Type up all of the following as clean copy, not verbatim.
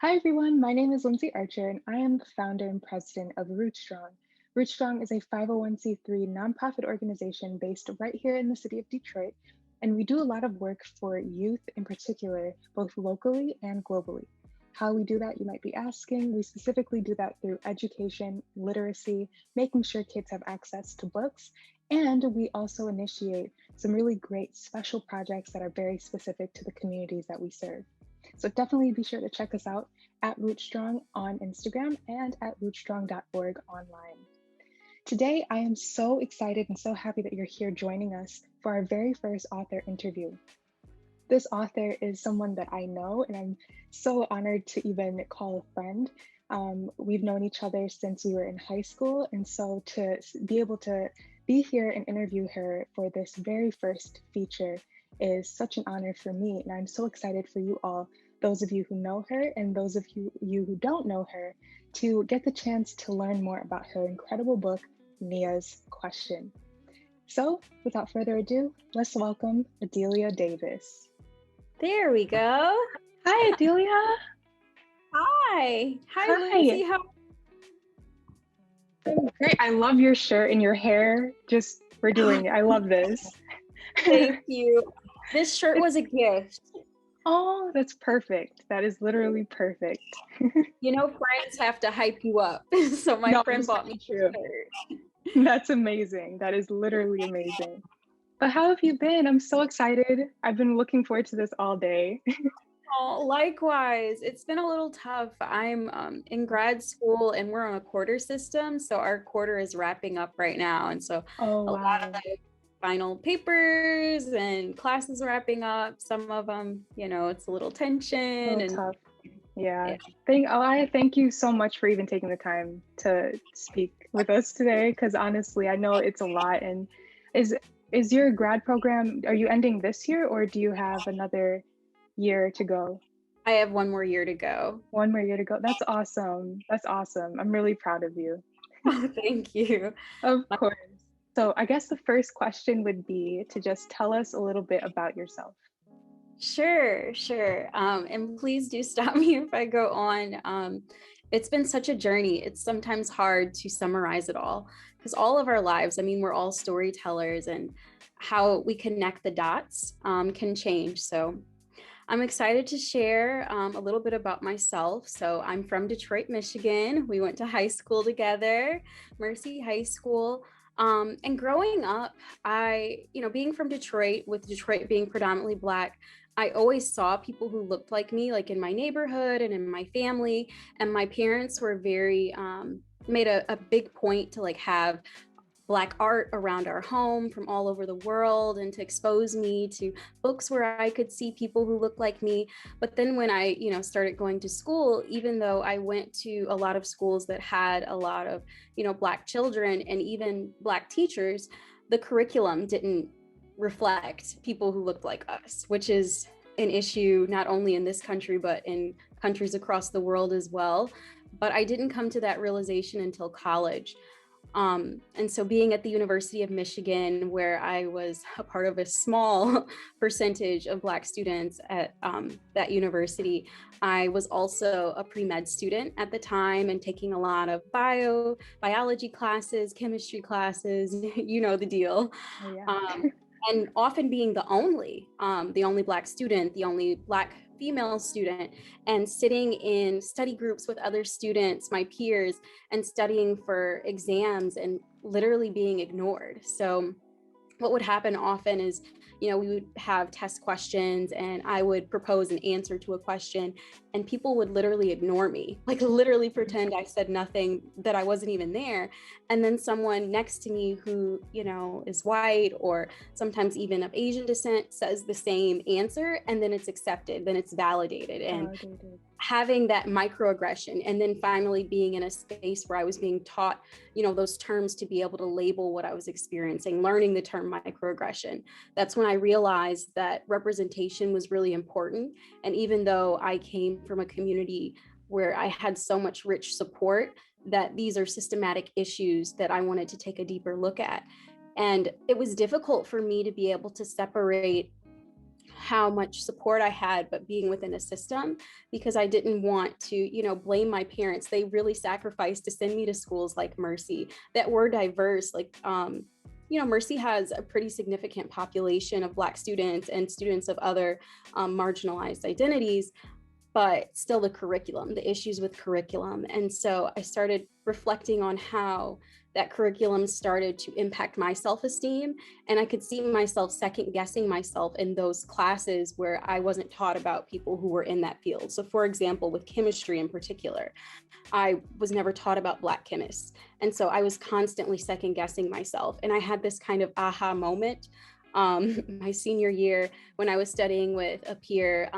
Hi, everyone. My name is Lindsay Archer, and I am the founder and president of Rootstrong. Rootstrong is a 501c3 nonprofit organization based right here in the city of Detroit, and we do a lot of work for youth in particular, both locally and globally. How we do that, you might be asking. We specifically do that through education, literacy, making sure kids have access to books, and we also initiate some really great special projects that are very specific to the communities that we serve. So definitely be sure to check us out at Rootstrong on Instagram and at rootstrong.org online. Today, I am so excited and so happy that you're here joining us for our very first author interview. This author is someone that I know, and I'm so honored to even call a friend. We've known each other since we were in high school, and so to be able to be here and interview her for this very first feature is such an honor for me, and I'm so excited for you all, those of you who know her and those of you who don't know her, to get the chance to learn more about her incredible book, Nia's Question. So, without further ado, let's welcome Adelia Davis. There we go. Hi, Adelia. Hi. Hi. Lindsay. I'm great. I love your shirt and your hair. Just for doing it. I love this. Thank you. This shirt was a gift. Oh, that's perfect. That is literally perfect. You know, friends have to hype you up. So my friend bought me true. That's amazing. That is literally amazing. But how have you been? I'm so excited. I've been looking forward to this all day. Oh, likewise. It's been a little tough. I'm in grad school and we're on a quarter system. So our quarter is wrapping up right now. And so Oh, a wow. lot of the final papers and classes wrapping up. Some of them, it's a little tension and tough. Yeah. I thank you so much for even taking the time to speak with us today, because honestly, I know it's a lot. And is your grad program, are you ending this year or do you have another year to go? I have one more year to go. One more year to go. That's awesome. That's awesome. I'm really proud of you. Oh, thank you. Of course. So I guess the first question would be to just tell us a little bit about yourself. Sure. And please do stop me if I go on. It's been such a journey. It's sometimes hard to summarize it all because all of our lives, we're all storytellers, and how we connect the dots can change. So I'm excited to share a little bit about myself. So I'm from Detroit, Michigan. We went to high school together, Mercy High School. And growing up, being from Detroit, with Detroit being predominantly Black, I always saw people who looked like me, like in my neighborhood and in my family. And my parents were very, made a big point to have Black art around our home from all over the world, and to expose me to books where I could see people who looked like me. But then when I, started going to school, even though I went to a lot of schools that had a lot of, Black children and even Black teachers, the curriculum didn't reflect people who looked like us, which is an issue not only in this country, but in countries across the world as well. But I didn't come to that realization until college. And so being at the University of Michigan, where I was a part of a small percentage of Black students at that university, I was also a pre-med student at the time and taking a lot of biology classes, chemistry classes, you know the deal. Oh, yeah. And often being the only Black student, the only Black female student, and sitting in study groups with other students, my peers, and studying for exams and literally being ignored. So what would happen often is, we would have test questions and I would propose an answer to a question and people would literally ignore me, like literally pretend I said nothing, that I wasn't even there. And then someone next to me who, is white or sometimes even of Asian descent says the same answer, and then it's accepted, then it's validated. And having that microaggression, and then finally being in a space where I was being taught, those terms to be able to label what I was experiencing, learning the term microaggression. That's when I realized that representation was really important. And even though I came from a community where I had so much rich support, that these are systematic issues that I wanted to take a deeper look at. And it was difficult for me to be able to separate how much support I had, but being within a system, because I didn't want to, blame my parents. They really sacrificed to send me to schools like Mercy that were diverse. Like, Mercy has a pretty significant population of Black students and students of other marginalized identities, but still the issues with curriculum. And so I started reflecting on how that curriculum started to impact my self-esteem. And I could see myself second guessing myself in those classes where I wasn't taught about people who were in that field. So for example, with chemistry in particular, I was never taught about Black chemists. And so I was constantly second guessing myself. And I had this kind of aha moment my senior year when I was studying with a peer,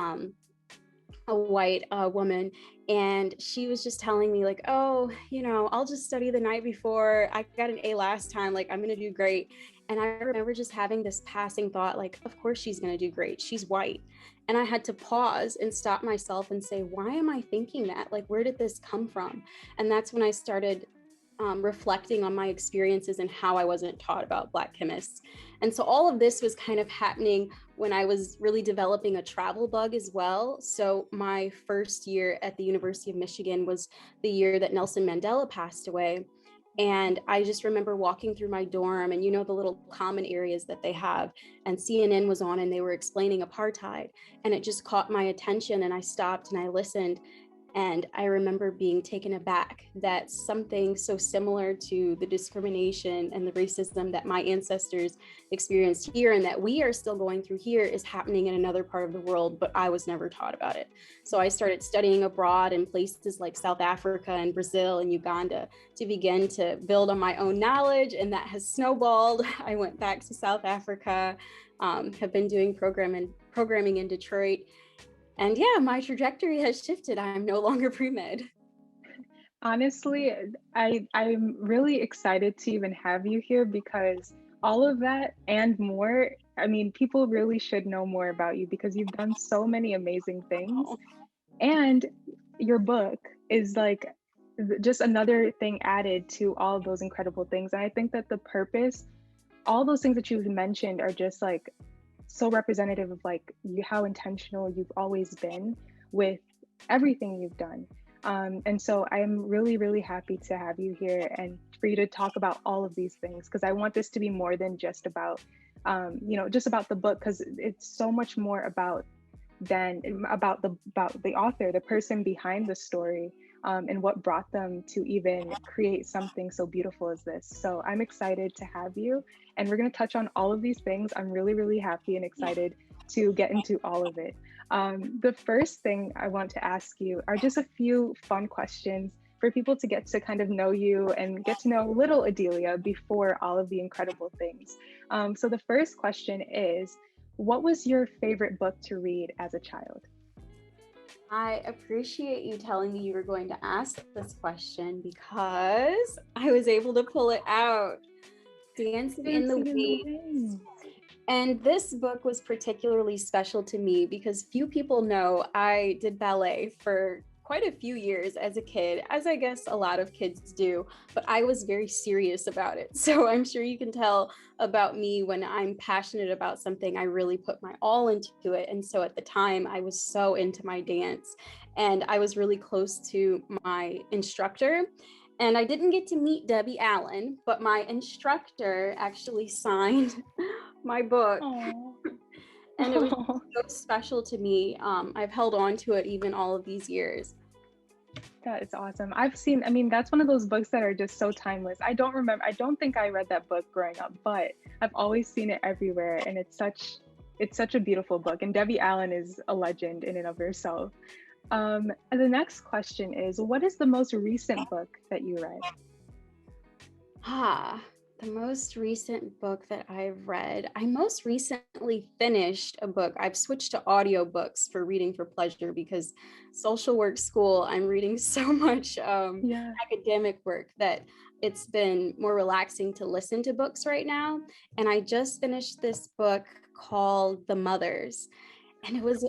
a white woman, and she was just telling me like, oh, I'll just study the night before. I got an A last time, like I'm gonna do great. And I remember just having this passing thought, like, of course she's gonna do great, she's white. And I had to pause and stop myself and say, why am I thinking that? Like, where did this come from? And that's when I started reflecting on my experiences and how I wasn't taught about Black chemists. And so all of this was kind of happening when I was really developing a travel bug as well. So my first year at the University of Michigan was the year that Nelson Mandela passed away. And I just remember walking through my dorm and, the little common areas that they have, and CNN was on and they were explaining apartheid, and it just caught my attention, and I stopped and I listened. And I remember being taken aback that something so similar to the discrimination and the racism that my ancestors experienced here and that we are still going through here is happening in another part of the world, but I was never taught about it. So I started studying abroad in places like South Africa and Brazil and Uganda to begin to build on my own knowledge, and that has snowballed. I went back to South Africa, have been doing programming in Detroit. And yeah, my trajectory has shifted. I'm no longer pre-med. Honestly, I'm really excited to even have you here because all of that and more, I mean, people really should know more about you because you've done so many amazing things. Oh. And your book is like just another thing added to all of those incredible things. And I think that the purpose, all those things that you've mentioned are just like so representative of like how intentional you've always been with everything you've done. And so I'm really, really happy to have you here and for you to talk about all of these things, because I want this to be more than just about, just about the book, because it's so much more about the author, the person behind the story, and what brought them to even create something so beautiful as this. So I'm excited to have you, and we're going to touch on all of these things. I'm really, really happy and excited to get into all of it. The first thing I want to ask you are just a few fun questions for people to get to kind of know you and get to know little Adelia before all of the incredible things. So the first question is, what was your favorite book to read as a child? I appreciate you telling me you were going to ask this question because I was able to pull it out. Dancing in the Waves. And this book was particularly special to me because few people know I did ballet for quite a few years as a kid, as I guess a lot of kids do, but I was very serious about it. So I'm sure you can tell about me when I'm passionate about something, I really put my all into it. And so at the time I was so into my dance, and I was really close to my instructor. And I didn't get to meet Debbie Allen, but my instructor actually signed my book. Aww. And it was so special to me. I've held on to it even all of these years. That is awesome. That's one of those books that are just so timeless. I don't think I read that book growing up, but I've always seen it everywhere. And it's such a beautiful book. And Debbie Allen is a legend in and of herself. And the next question is, what is the most recent book that you read? The most recent book that I've read, I most recently finished a book. I've switched to audiobooks for reading for pleasure because social work school, I'm reading so much academic work that it's been more relaxing to listen to books right now. And I just finished this book called The Mothers. And it was,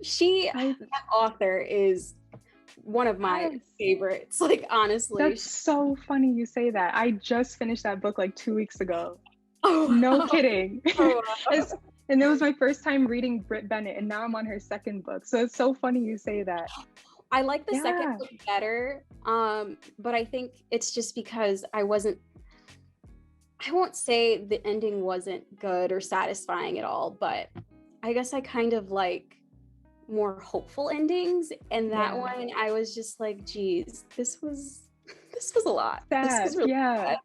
that author is one of my favorites, like honestly. That's so funny you say that. I just finished that book like 2 weeks ago. Oh, no kidding. Oh, wow. And it was my first time reading Britt Bennett, and now I'm on her second book. So it's so funny you say that. I like the second Yeah. book better, but I think it's just because I won't say the ending wasn't good or satisfying at all, but I guess I kind of like more hopeful endings. And that Yeah. one, I was just like, geez, this was a lot. This was Sad. really Yeah. bad.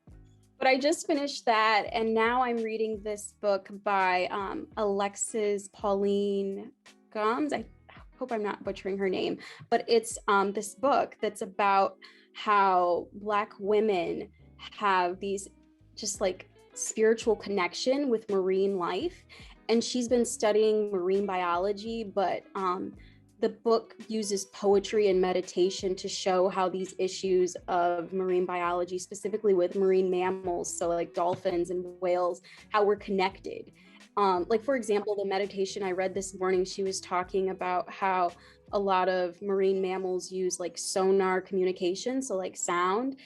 But I just finished that, and now I'm reading this book by Alexis Pauline Gumbs. I hope I'm not butchering her name, but it's this book that's about how Black women have these just like spiritual connection with marine life. And she's been studying marine biology, but the book uses poetry and meditation to show how these issues of marine biology, specifically with marine mammals, so like dolphins and whales, how we're connected. Like, for example, the meditation I read this morning, she was talking about how a lot of marine mammals use like sonar communication, so like sound.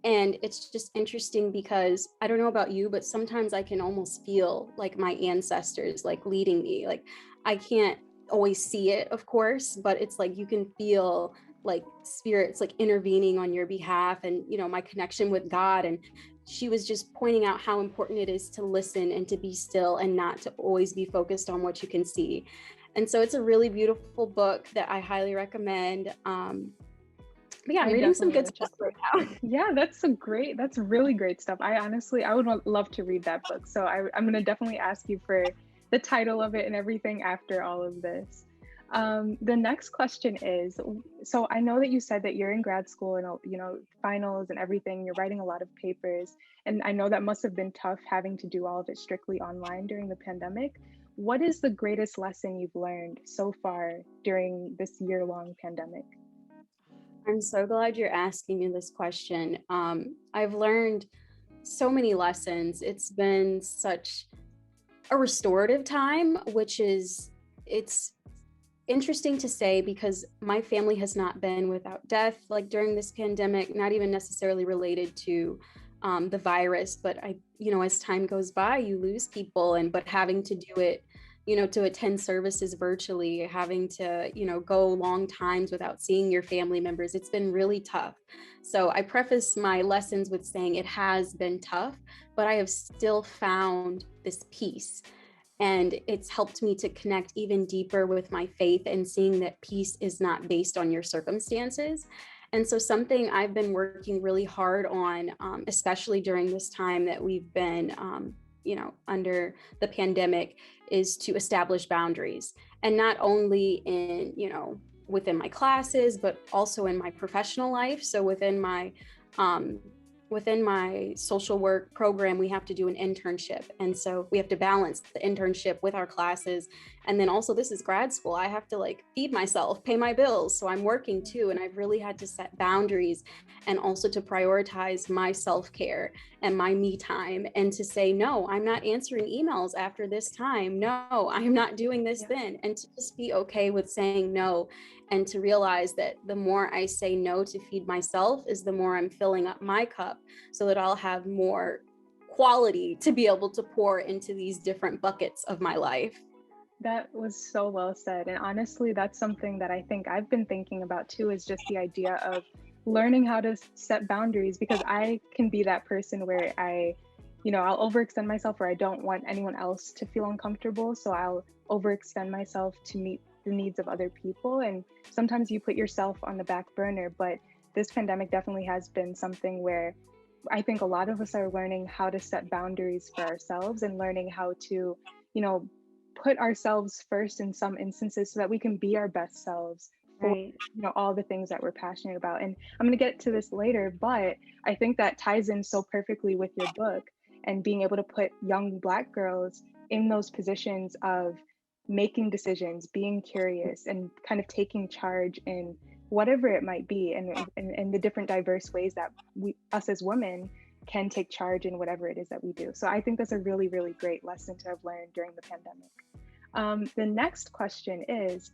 And it's just interesting because I don't know about you, but sometimes I can almost feel like my ancestors like leading me. Like, I can't always see it, of course, but it's like you can feel like spirits like intervening on your behalf, and my connection with God. And she was just pointing out how important it is to listen and to be still and not to always be focused on what you can see. And so it's a really beautiful book that I highly recommend. But yeah, I'm reading some good stuff right now. Yeah, that's really great stuff. I would love to read that book. So I'm going to definitely ask you for the title of it and everything after all of this. The next question is, so I know that you said that you're in grad school and, finals and everything, you're writing a lot of papers. And I know that must have been tough having to do all of it strictly online during the pandemic. What is the greatest lesson you've learned so far during this year-long pandemic? I'm so glad you're asking me this question. I've learned so many lessons. It's been such a restorative time, it's interesting to say because my family has not been without death like during this pandemic, not even necessarily related to the virus, but as time goes by, you lose people, but having to do it, to attend services virtually, having to, go long times without seeing your family members, it's been really tough. So I preface my lessons with saying it has been tough, but I have still found this peace. And it's helped me to connect even deeper with my faith and seeing that peace is not based on your circumstances. And so something I've been working really hard on, especially during this time that we've been, under the pandemic, is to establish boundaries. And not only in, within my classes, but also in my professional life. So within my social work program, we have to do an internship. And so we have to balance the internship with our classes. And then also, this is grad school. I have to feed myself, pay my bills. So I'm working too. And I've really had to set boundaries and also to prioritize my self-care and my me time, and to say, no, I'm not answering emails after this time. No, I'm not doing this then. And to just be okay with saying no, and to realize that the more I say no to feed myself is the more I'm filling up my cup, so that I'll have more quality to be able to pour into these different buckets of my life. That was so well said. And honestly, that's something that I think I've been thinking about too, is just the idea of learning how to set boundaries, because I can be that person where I'll overextend myself, or I don't want anyone else to feel uncomfortable. So I'll overextend myself to meet the needs of other people. And sometimes you put yourself on the back burner, but this pandemic definitely has been something where I think a lot of us are learning how to set boundaries for ourselves and learning how to, put ourselves first in some instances so that we can be our best selves for, Right. all the things that we're passionate about. And I'm going to get to this later, but I think that ties in so perfectly with your book and being able to put young Black girls in those positions of making decisions, being curious, and kind of taking charge in whatever it might be, and the different diverse ways that us as women can take charge in whatever it is that we do. So I think that's a really, really great lesson to have learned during the pandemic. The next question is,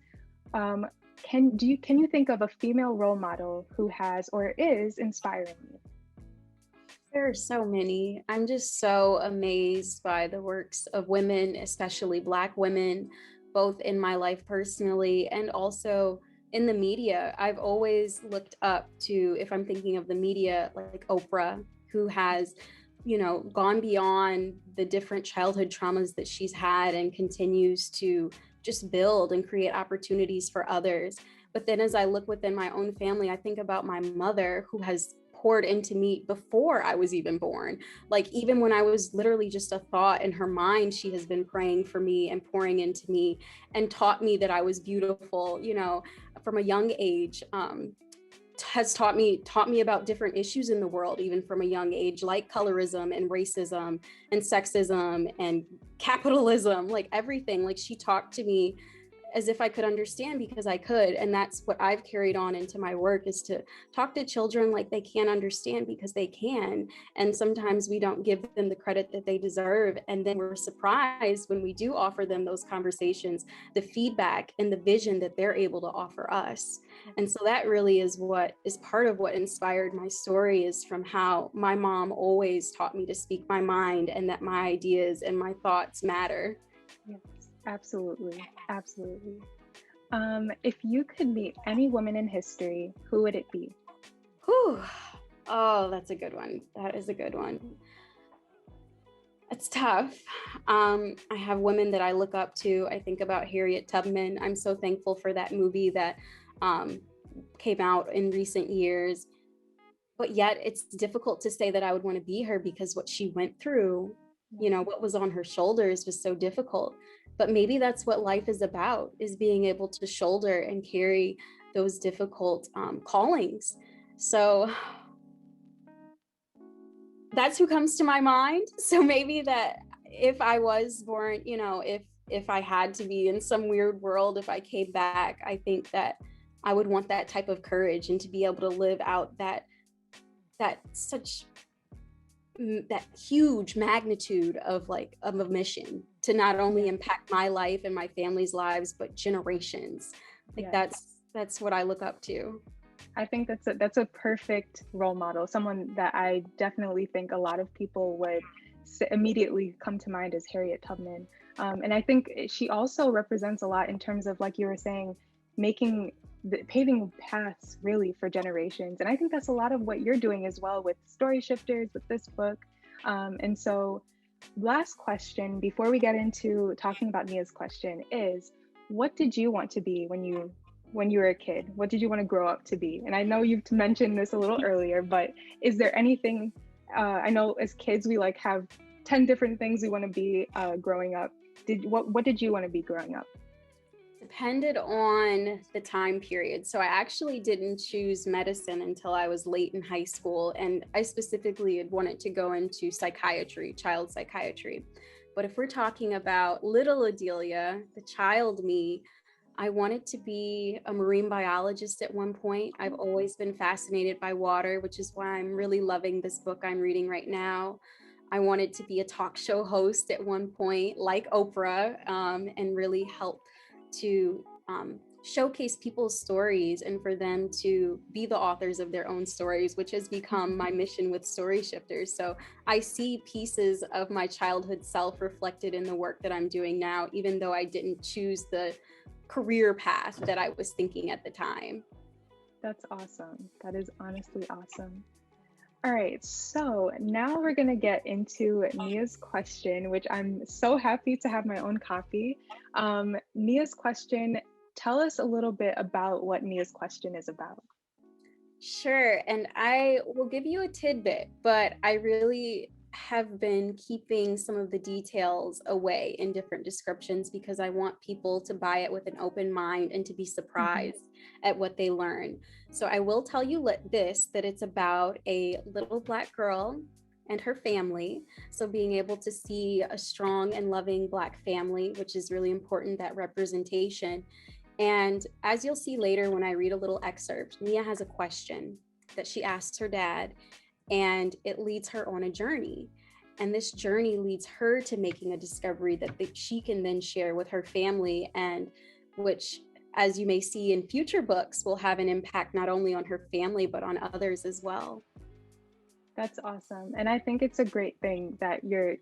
can you think of a female role model who has or is inspiring you? There are so many. I'm just so amazed by the works of women, especially Black women, both in my life personally and also in the media. I've always looked up to, if I'm thinking of the media, like Oprah, who has, gone beyond the different childhood traumas that she's had and continues to just build and create opportunities for others. But then as I look within my own family, I think about my mother who has poured into me before I was even born. Like even when I was literally just a thought in her mind, she has been praying for me and pouring into me and taught me that I was beautiful, from a young age. Has taught me about different issues in the world, even from a young age, like colorism and racism and sexism and capitalism, like everything. Like she talked to me as if I could understand because I could. And that's what I've carried on into my work, is to talk to children like they can't understand because they can. And sometimes we don't give them the credit that they deserve. And then we're surprised when we do offer them those conversations, the feedback and the vision that they're able to offer us. And so that really is what is part of what inspired my story, is from how my mom always taught me to speak my mind and that my ideas and my thoughts matter. Yes, absolutely. Absolutely. If you could meet any woman in history, who would it be? Whew. Oh, that's a good one. That is a good one. It's tough. I have women that I look up to. I think about Harriet Tubman. I'm so thankful for that movie that came out in recent years. But yet it's difficult to say that I would want to be her, because what she went through, what was on her shoulders was so difficult. But maybe that's what life is about, is being able to shoulder and carry those difficult callings. So that's who comes to my mind. So maybe that if I was born, if I had to be in some weird world, if I came back, I think that I would want that type of courage and to be able to live out that huge magnitude of a mission to not only impact my life and my family's lives, but generations. That's what I look up to. I think that's a perfect role model. Someone that I definitely think a lot of people would immediately come to mind as Harriet Tubman. And I think she also represents a lot in terms of, like you were saying, paving paths really for generations. And I think that's a lot of what you're doing as well with Story Shifters, with this book. And so last question before we get into talking about Nia's question is, what did you want to be when you were a kid? What did you want to grow up to be? And I know you've mentioned this a little earlier, but is there anything, I know as kids, we have 10 different things we want to be growing up. What did you want to be growing up? Depended on the time period. So I actually didn't choose medicine until I was late in high school. And I specifically had wanted to go into psychiatry, child psychiatry. But if we're talking about little Adelia, the child me, I wanted to be a marine biologist at one point. I've always been fascinated by water, which is why I'm really loving this book I'm reading right now. I wanted to be a talk show host at one point, like Oprah, and really help to showcase people's stories and for them to be the authors of their own stories, which has become my mission with Story Shifters. So I see pieces of my childhood self reflected in the work that I'm doing now, even though I didn't choose the career path that I was thinking at the time. That's awesome. That is honestly awesome. All right, so now we're going to get into Nia's question, which I'm so happy to have my own copy. Nia's question, tell us a little bit about what Nia's question is about. Sure, and I will give you a tidbit, but I really have been keeping some of the details away in different descriptions because I want people to buy it with an open mind and to be surprised at what they learn. So I will tell you that it's about a little Black girl and her family. So being able to see a strong and loving Black family, which is really important, that representation. And as you'll see later when I read a little excerpt, Nia has a question that she asks her dad, and it leads her on a journey. And this journey leads her to making a discovery that she can then share with her family, and which, as you may see in future books, will have an impact not only on her family, but on others as well. That's awesome. And I think it's a great thing that you're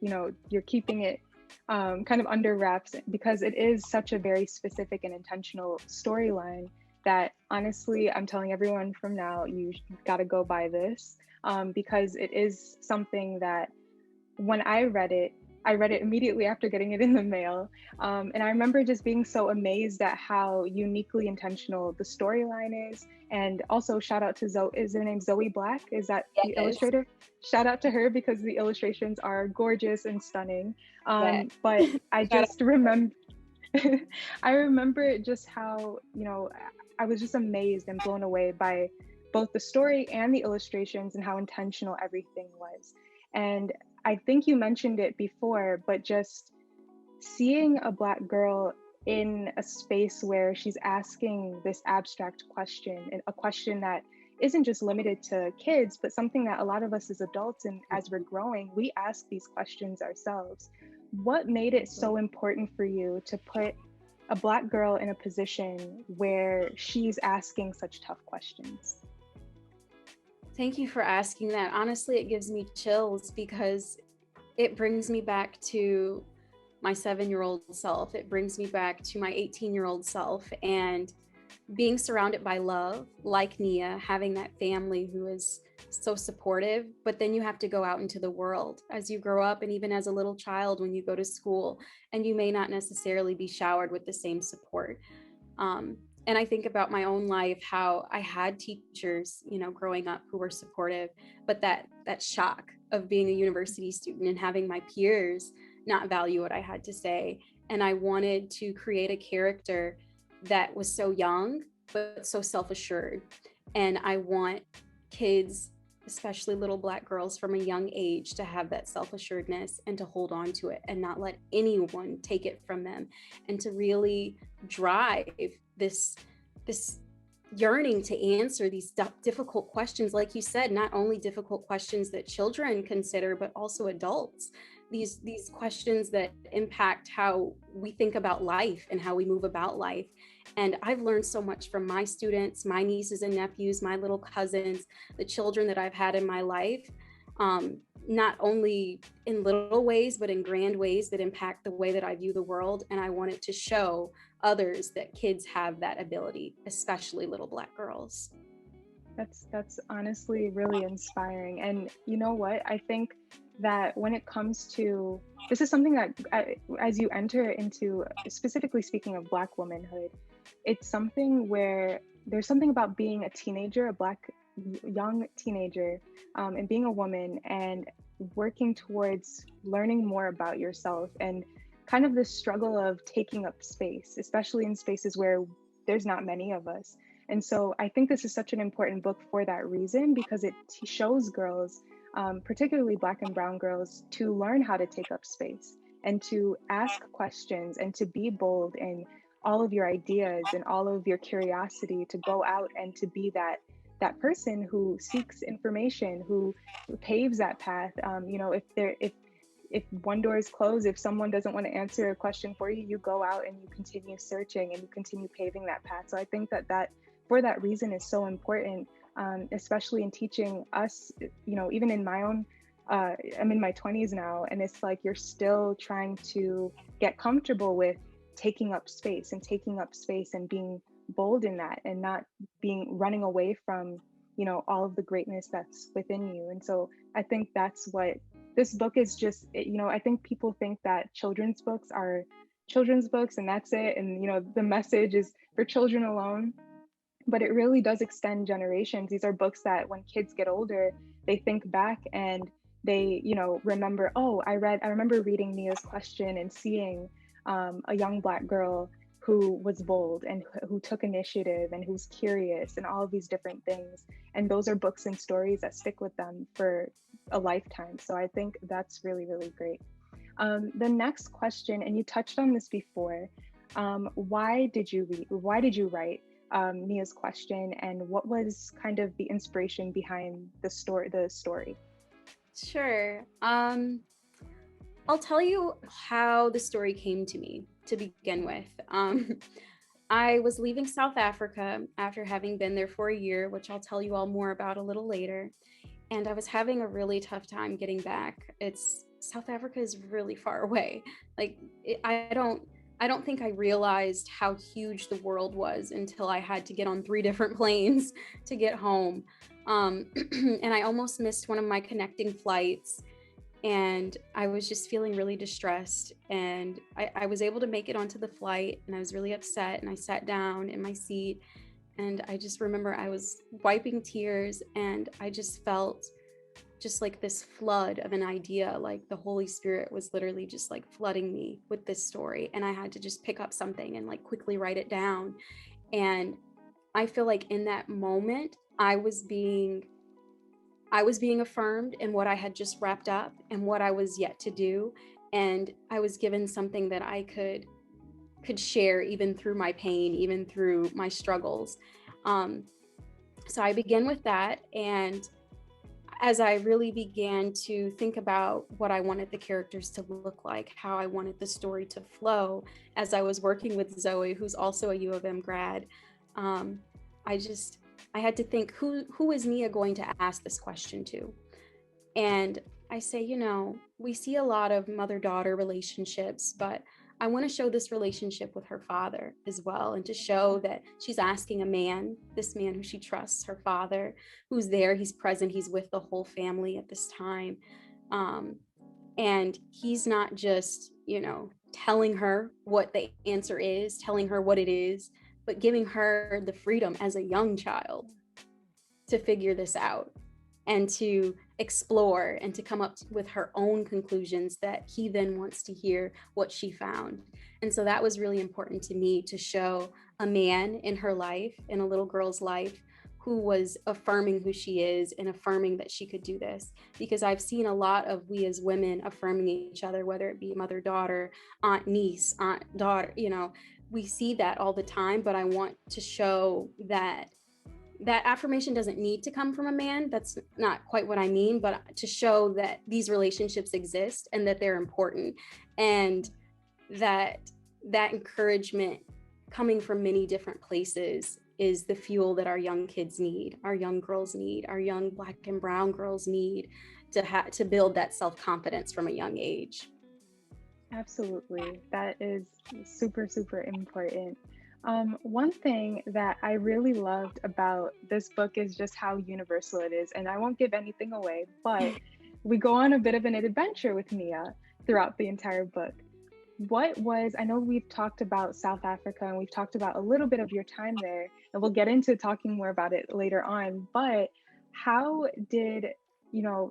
keeping it kind of under wraps because it is such a very specific and intentional storyline that honestly, I'm telling everyone from now, you got to go buy this because it is something that when I read it immediately after getting it in the mail. And I remember just being so amazed at how uniquely intentional the storyline is. And also, shout out to Zoe. Is her name Zoe Black? Is that the Yes. illustrator? Shout out to her because the illustrations are gorgeous and stunning. Yeah. But I Shout out. just remember, I remember just how, I was just amazed and blown away by both the story and the illustrations and how intentional everything was. And I think you mentioned it before, but just seeing a Black girl in a space where she's asking this abstract question, and a question that isn't just limited to kids, but something that a lot of us as adults and as we're growing, we ask these questions ourselves. What made it so important for you to put a Black girl in a position where she's asking such tough questions? Thank you for asking that. Honestly, it gives me chills because it brings me back to my 7-year-old self. It brings me back to my 18-year-old self and being surrounded by love, like Nia, having that family who is so supportive. But then you have to go out into the world as you grow up, and even as a little child when you go to school, and you may not necessarily be showered with the same support. Um, and I think about my own life, how I had teachers, growing up who were supportive, but that shock of being a university student and having my peers not value what I had to say. And I wanted to create a character that was so young, but so self-assured. And I want kids, especially little Black girls from a young age, to have that self-assuredness and to hold on to it and not let anyone take it from them, and to really drive this yearning to answer these difficult questions. Like you said, not only difficult questions that children consider, but also adults. These questions that impact how we think about life and how we move about life. And I've learned so much from my students, my nieces and nephews, my little cousins, the children that I've had in my life, not only in little ways, but in grand ways that impact the way that I view the world. And I wanted to show others that kids have that ability, especially little Black girls. That's honestly really inspiring. And you know what? I think that when it comes to this is something that as you enter into, specifically speaking of Black womanhood, it's something where there's something about being a teenager, a Black young teenager, and being a woman and working towards learning more about yourself and kind of this struggle of taking up space, especially in spaces where there's not many of us. And so I think this is such an important book for that reason, because it shows girls, particularly Black and Brown girls, to learn how to take up space and to ask questions and to be bold in all of your ideas and all of your curiosity, to go out and to be that person who seeks information, who paves that path. If one door is closed, if someone doesn't want to answer a question for you, you go out and you continue searching and you continue paving that path. So I think that for that reason is so important, especially in teaching us, even in my own, I'm in my 20s now, and it's like you're still trying to get comfortable with taking up space and being bold in that, and not being running away from, all of the greatness that's within you. And so I think that's what this book is. Just, I think people think that children's books are children's books and that's it, and the message is for children alone, but it really does extend generations. These are books that when kids get older, they think back and they, remember, oh, I remember reading Nia's question and seeing a young Black girl who was bold and who took initiative and who's curious and all of these different things. And those are books and stories that stick with them for a lifetime. So I think that's really, really great. The next question, and you touched on this before, why did you write Nia's question, and what was kind of the inspiration behind the story? Sure. I'll tell you how the story came to me to begin with. I was leaving South Africa after having been there for a year, which I'll tell you all more about a little later. and I was having a really tough time getting back. South Africa is really far away. Like I don't think I realized how huge the world was until I had to get on 3 different planes to get home. And I almost missed one of my connecting flights, and I was just feeling really distressed. And I was able to make it onto the flight, and I was really upset. And I sat down in my seat, and I just remember I was wiping tears, and I just felt just like this flood of an idea, like the Holy Spirit was literally just like flooding me with this story. And I had to just pick up something and like quickly write it down. And I feel like in that moment, I was being affirmed in what I had just wrapped up and what I was yet to do. And I was given something that I could share even through my pain, even through my struggles. So I began with that. And as I really began to think about what I wanted the characters to look like, how I wanted the story to flow, as I was working with Zoe, who's also a U of M grad, um, I had to think, who is Nia going to ask this question to? And I say, we see a lot of mother-daughter relationships, but I want to show this relationship with her father as well, and to show that she's asking this man who she trusts, her father, who's there, he's present, he's with the whole family at this time. And he's not just, telling her what the answer is, telling her what it is, but giving her the freedom as a young child to figure this out and to explore and to come up with her own conclusions that he then wants to hear what she found. And so that was really important to me, to show a man in her life, in a little girl's life, who was affirming who she is and affirming that she could do this. Because I've seen a lot of we as women affirming each other, whether it be mother, daughter, aunt, niece, aunt, daughter, we see that all the time. But I want to show that affirmation doesn't need to come from a man. That's not quite what I mean, but to show that these relationships exist and that they're important, and that encouragement coming from many different places is the fuel that our young kids need, our young girls need, our young Black and brown girls need to build that self-confidence from a young age. Absolutely. That is super, super important. One thing that I really loved about this book is just how universal it is. And I won't give anything away, but we go on a bit of an adventure with Nia throughout the entire book. I know we've talked about South Africa and we've talked about a little bit of your time there, and we'll get into talking more about it later on, but how did,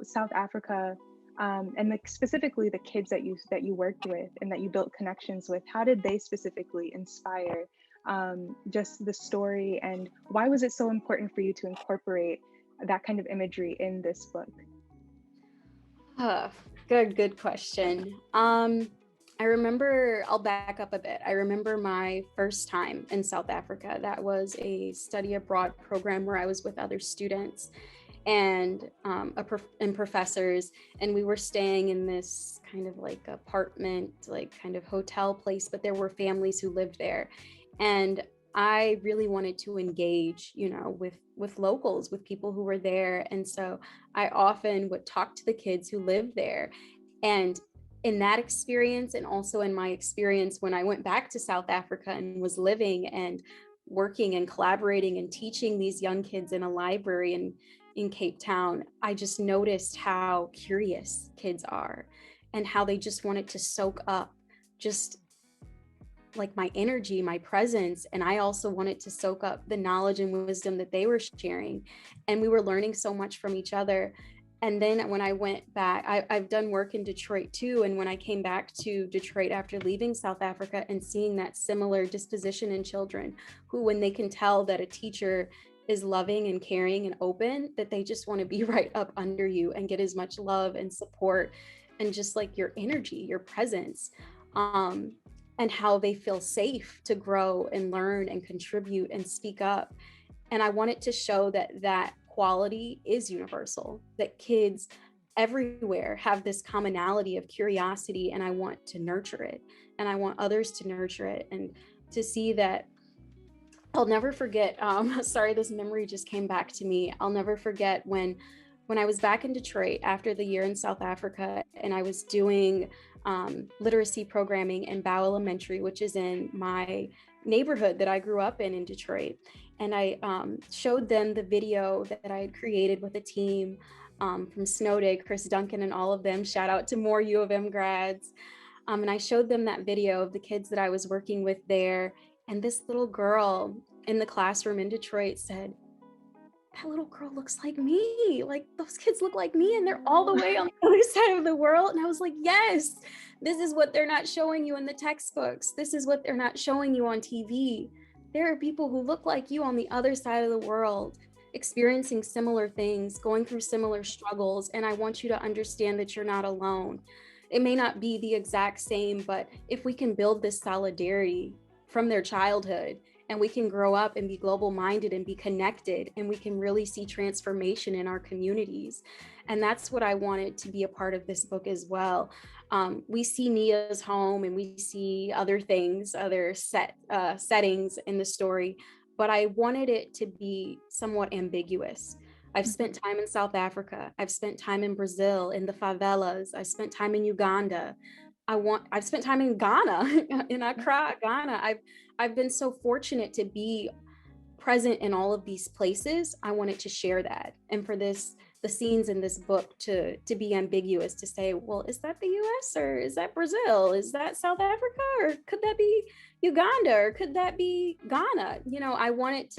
South Africa, and like specifically the kids that you worked with and that you built connections with, how did they specifically inspire just the story, and why was it so important for you to incorporate that kind of imagery in this book? Good question. I'll back up a bit. I remember my first time in South Africa. That was a study abroad program where I was with other students and professors, and we were staying in this kind of like apartment, like kind of hotel place, but there were families who lived there. And I really wanted to engage, with locals, with people who were there. And so I often would talk to the kids who lived there. And in that experience, and also in my experience when I went back to South Africa and was living and working and collaborating and teaching these young kids in a library in Cape Town, I just noticed how curious kids are and how they just wanted to soak up just like my energy, my presence. And I also wanted to soak up the knowledge and wisdom that they were sharing. And we were learning so much from each other. And then when I went back, I've done work in Detroit too. And when I came back to Detroit after leaving South Africa and seeing that similar disposition in children who, when they can tell that a teacher is loving and caring and open, that they just want to be right up under you and get as much love and support and just like your energy, your presence, and how they feel safe to grow and learn and contribute and speak up. And I wanted to show that quality is universal, that kids everywhere have this commonality of curiosity, and I want to nurture it, and I want others to nurture it, and to see that. I'll never forget, sorry, this memory just came back to me. I'll never forget when when I was back in Detroit after the year in South Africa, and I was doing literacy programming in Bow Elementary, which is in my neighborhood that I grew up in Detroit. And I showed them the video that I had created with a team from Snow Day, Chris Duncan and all of them. Shout out to more U of M grads. And I showed them that video of the kids that I was working with there. And this little girl in the classroom in Detroit said, that little girl looks like me. Like, those kids look like me, and they're all the way on the other side of the world. And I was like, yes, this is what they're not showing you in the textbooks. This is what they're not showing you on TV. There are people who look like you on the other side of the world, experiencing similar things, going through similar struggles. And I want you to understand that you're not alone. It may not be the exact same, but if we can build this solidarity from their childhood, and we can grow up and be global minded and be connected, and we can really see transformation in our communities. And that's what I wanted to be a part of this book as well. We see Nia's home and we see other things, other settings in the story, but I wanted it to be somewhat ambiguous. I've spent time in South Africa. I've spent time in Brazil, in the favelas. I spent time in Uganda. I've spent time in Ghana, in Accra, Ghana. I've been so fortunate to be present in all of these places. I wanted to share that. And for the scenes in this book to be ambiguous, to say, well, is that the US or is that Brazil? Is that South Africa? Or could that be Uganda? Or could that be Ghana? You know, I wanted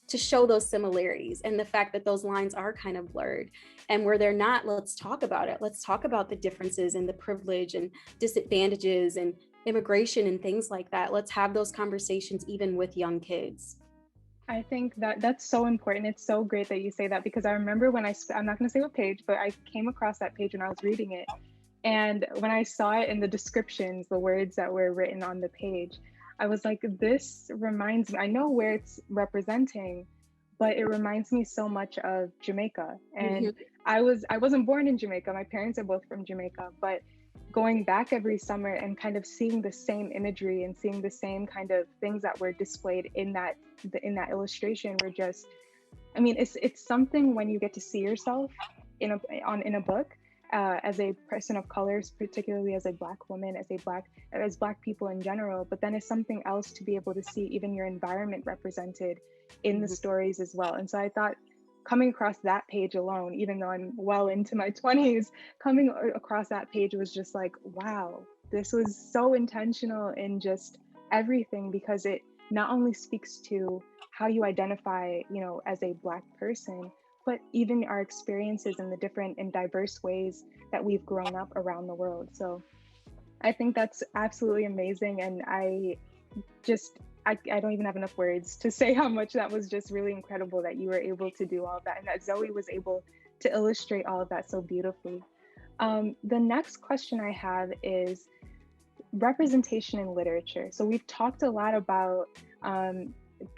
to show those similarities and the fact that those lines are kind of blurred. And where they're not, let's talk about it. Let's talk about the differences and the privilege and disadvantages and immigration and things like that. Let's have those conversations even with young kids. I think that that's so important. It's so great that you say that, because I remember when I'm not going to say what page, but I came across that page when I was reading it. And when I saw it in the descriptions, the words that were written on the page, I was like, this reminds me, I know where it's representing, but it reminds me so much of Jamaica. And I wasn't born in Jamaica. My parents are both from Jamaica, but going back every summer and kind of seeing the same imagery and seeing the same kind of things that were displayed in that illustration were just, I mean, it's something when you get to see yourself in a book as a person of colors, particularly as a Black woman, as Black people in general, but then it's something else to be able to see even your environment represented in the stories as well. And so I thought, coming across that page alone, even though I'm well into my 20s, coming across that page was just like, wow, this was so intentional in just everything, because it not only speaks to how you identify, you know, as a Black person, but even our experiences in the different and diverse ways that we've grown up around the world. So I think that's absolutely amazing. And I don't even have enough words to say how much that was just really incredible that you were able to do all of that, and that Zoe was able to illustrate all of that so beautifully. The next question I have is representation in literature. So we've talked a lot about,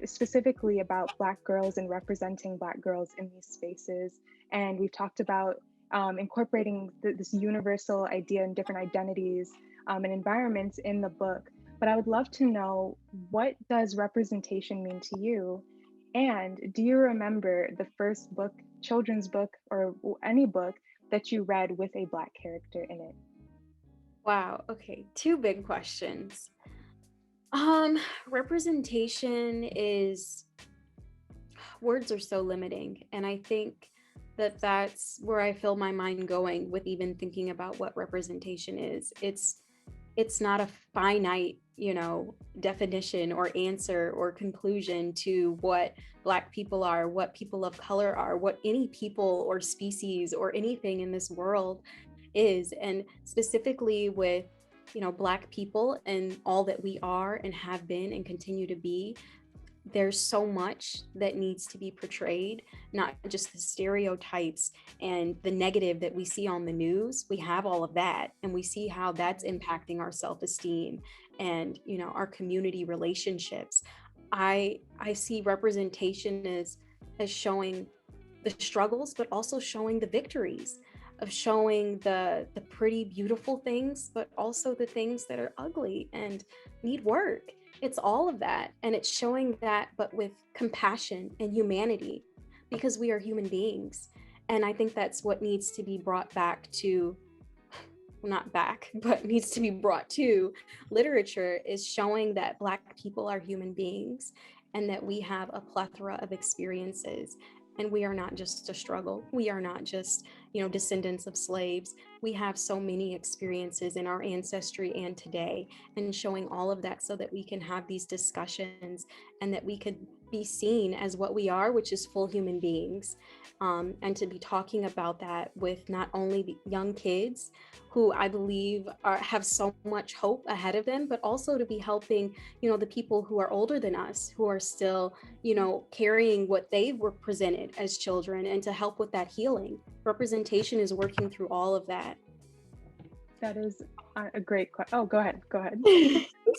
specifically about Black girls and representing Black girls in these spaces. And we've talked about incorporating this universal idea and different identities and environments in the book. But I would love to know, what does representation mean to you? And do you remember the first book, children's book, or any book that you read with a Black character in it? Wow. Okay. Two big questions. Representation is, words are so limiting. And I think that that's where I feel my mind going with even thinking about what representation is. It's not a finite, you know, definition or answer or conclusion to what Black people are, what people of color are, what any people or species or anything in this world is. And specifically with, you know, Black people and all that we are and have been and continue to be, there's so much that needs to be portrayed, not just the stereotypes and the negative that we see on the news. We have all of that, and we see how that's impacting our self-esteem and, you know, our community relationships. I see representation as showing the struggles, but also showing the victories, of showing the pretty beautiful things, but also the things that are ugly and need work. It's all of that. And it's showing that, but with compassion and humanity, because we are human beings. And I think that's what needs to be brought back to, well, not back, but needs to be brought to literature, is showing that Black people are human beings and that we have a plethora of experiences. And we are not just a struggle. We are not just, descendants of slaves. We have so many experiences in our ancestry and today, and showing all of that so that we can have these discussions and that we could be seen as what we are, which is full human beings. And to be talking about that with not only the young kids who I believe have so much hope ahead of them, but also to be helping, the people who are older than us, who are still, carrying what they were presented as children, and to help with that healing. Representation is working through all of that. That is a great question. Oh, go ahead.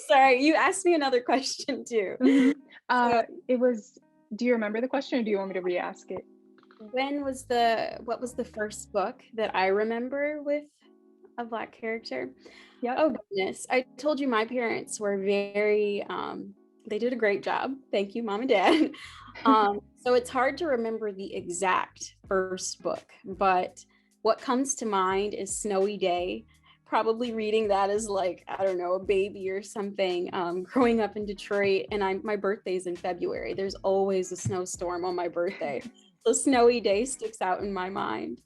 Sorry, you asked me another question too. Mm-hmm. It was, do you remember the question, or do you want me to re-ask it? What was the first book that I remember with a Black character? Yeah. Oh goodness. I told you my parents were very, they did a great job. Thank you, Mom and Dad. So it's hard to remember the exact first book, but what comes to mind is Snowy Day. Probably reading that as like, I don't know, a baby or something, growing up in Detroit, and my birthday's in February. There's always a snowstorm on my birthday. So Snowy Day sticks out in my mind.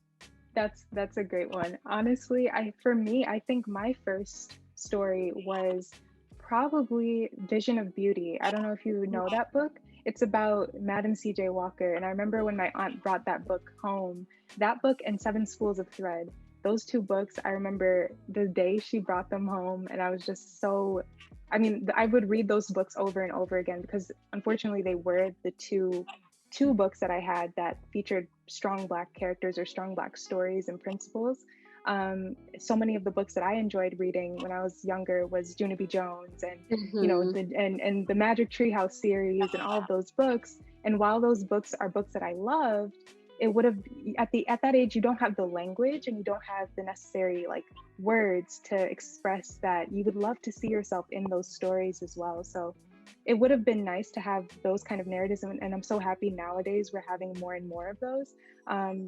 That's a great one. Honestly, for me, I think my first story was probably Vision of Beauty. I don't know if you know that book. It's about Madam C.J. Walker. And I remember when my aunt brought that book home, that book and Seven Schools of Thread, those two books, I remember the day she brought them home. And I was just I would read those books over and over again, because unfortunately they were the two books that I had that featured strong Black characters or strong Black stories and principles. So many of the books that I enjoyed reading when I was younger was Junie B. Jones and and the Magic Treehouse series and all of those books. And while those books are books that I loved, it would have at that age, you don't have the language and you don't have the necessary like words to express that you would love to see yourself in those stories as well. So it would have been nice to have those kind of narratives, and I'm so happy nowadays we're having more and more of those.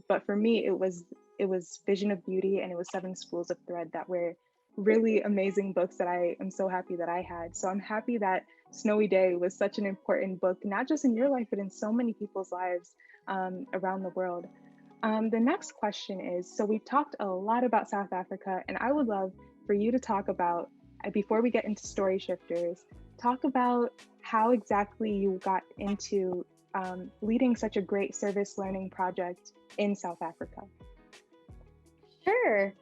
But for me, it was Vision of Beauty and it was Seven Schools of Thread that were really amazing books that I am so happy that I had. So I'm happy that Snowy Day was such an important book, not just in your life, but in so many people's lives around the world. The next question is, so we've talked a lot about South Africa, and I would love for you to talk about, before we get into Story Shifters, talk about how exactly you got into leading such a great service learning project in South Africa. Sure.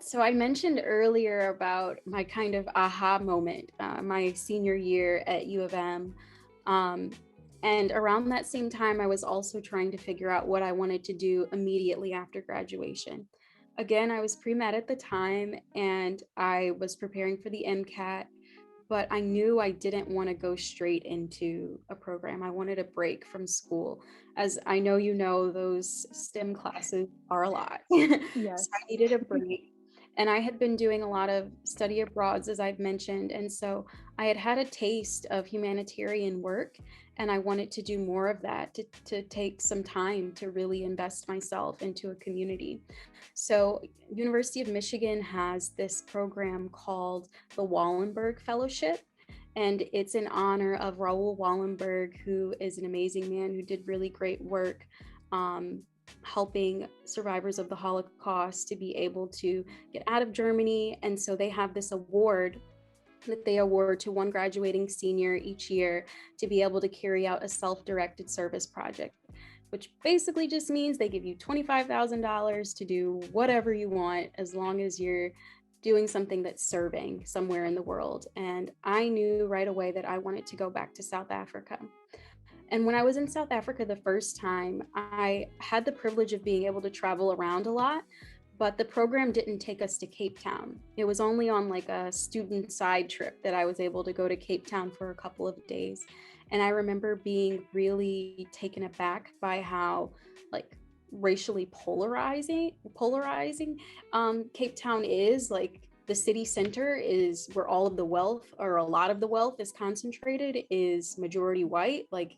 So I mentioned earlier about my kind of aha moment, my senior year at U of M. And around that same time, I was also trying to figure out what I wanted to do immediately after graduation. Again, I was pre-med at the time, and I was preparing for the MCAT, but I knew I didn't want to go straight into a program. I wanted a break from school. As I know, those STEM classes are a lot. Yes. So I needed a break. And I had been doing a lot of study abroads, as I've mentioned. And so I had a taste of humanitarian work, and I wanted to do more of that, to take some time to really invest myself into a community. So University of Michigan has this program called the Wallenberg Fellowship, and it's in honor of Raoul Wallenberg, who is an amazing man who did really great work helping survivors of the Holocaust to be able to get out of Germany. And so they have this award that they award to one graduating senior each year to be able to carry out a self-directed service project, which basically just means they give you $25,000 to do whatever you want, as long as you're doing something that's serving somewhere in the world. And I knew right away that I wanted to go back to South Africa. And when I was in South Africa the first time, I had the privilege of being able to travel around a lot, but the program didn't take us to Cape Town. It was only on like a student side trip that I was able to go to Cape Town for a couple of days. And I remember being really taken aback by how like racially polarizing Cape Town is. Like the city center is where all of the wealth, or a lot of the wealth, is concentrated, is majority white. Like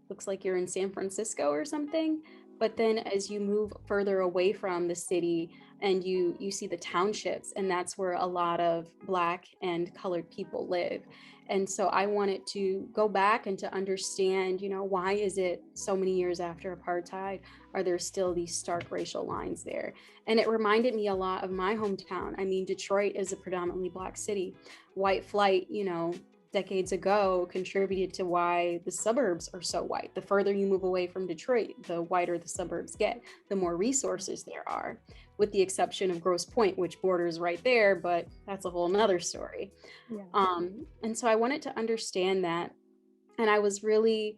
looks like you're in San Francisco or something. But then as you move further away from the city and you see the townships, and that's where a lot of Black and colored people live. And so I wanted to go back and to understand, why is it so many years after apartheid, are there still these stark racial lines there? And it reminded me a lot of my hometown. I mean, Detroit is a predominantly Black city. White flight, decades ago contributed to why the suburbs are so white. The further you move away from Detroit, the whiter the suburbs get, the more resources there are, with the exception of Grosse Pointe, which borders right there, but that's a whole nother story. Yeah. And so I wanted to understand that. And I was really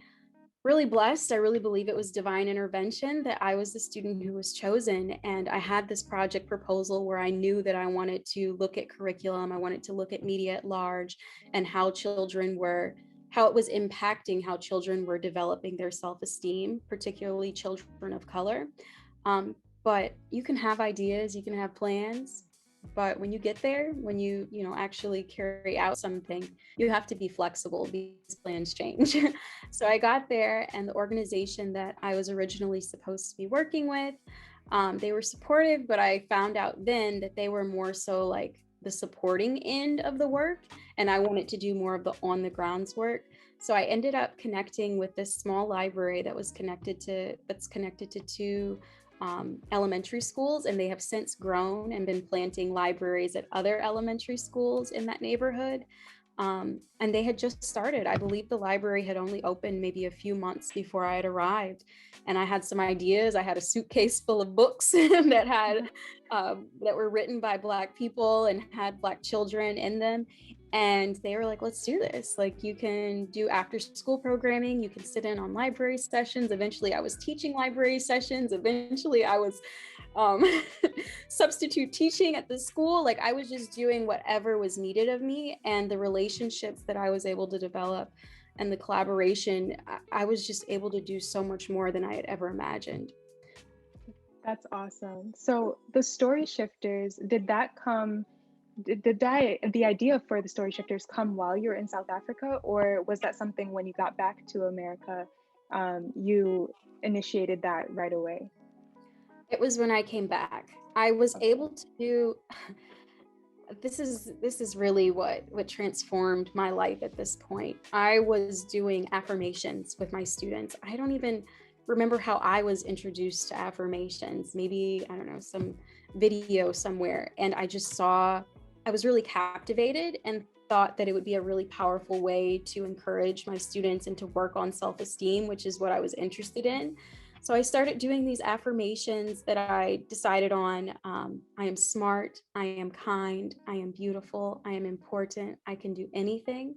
blessed. I really believe it was divine intervention that I was the student who was chosen. And I had this project proposal where I knew that I wanted to look at curriculum. I wanted to look at media at large and how it was impacting how children were developing their self-esteem, particularly children of color. But you can have ideas, you can have plans, but when you get there, when you actually carry out something, you have to be flexible because plans change. So I got there, and the organization that I was originally supposed to be working with, they were supportive, but I found out then that they were more so like the supporting end of the work, and I wanted to do more of the on the grounds work. So I ended up connecting with this small library that's connected to two elementary schools, and they have since grown and been planting libraries at other elementary schools in that neighborhood. And they had just started. I believe the library had only opened maybe a few months before I had arrived, and I had some ideas. I had a suitcase full of books that were written by Black people and had Black children in them. And they were like, let's do this. Like, you can do after school programming. You can sit in on library sessions. Eventually I was teaching library sessions. Eventually I was substitute teaching at the school. Like, I was just doing whatever was needed of me, and the relationships that I was able to develop and the collaboration, I was just able to do so much more than I had ever imagined. That's awesome. So the Story Shifters, the idea for the Story Shifters come while you were in South Africa, or was that something when you got back to America, you initiated that right away? It was when I came back. I was Okay. able to do this is really what transformed my life at this point. I was doing affirmations with my students. I don't even remember how I was introduced to affirmations. Maybe, I don't know, some video somewhere, and I was really captivated and thought that it would be a really powerful way to encourage my students and to work on self-esteem, which is what I was interested in. So I started doing these affirmations that I decided on. I am smart, I am kind, I am beautiful, I am important, I can do anything.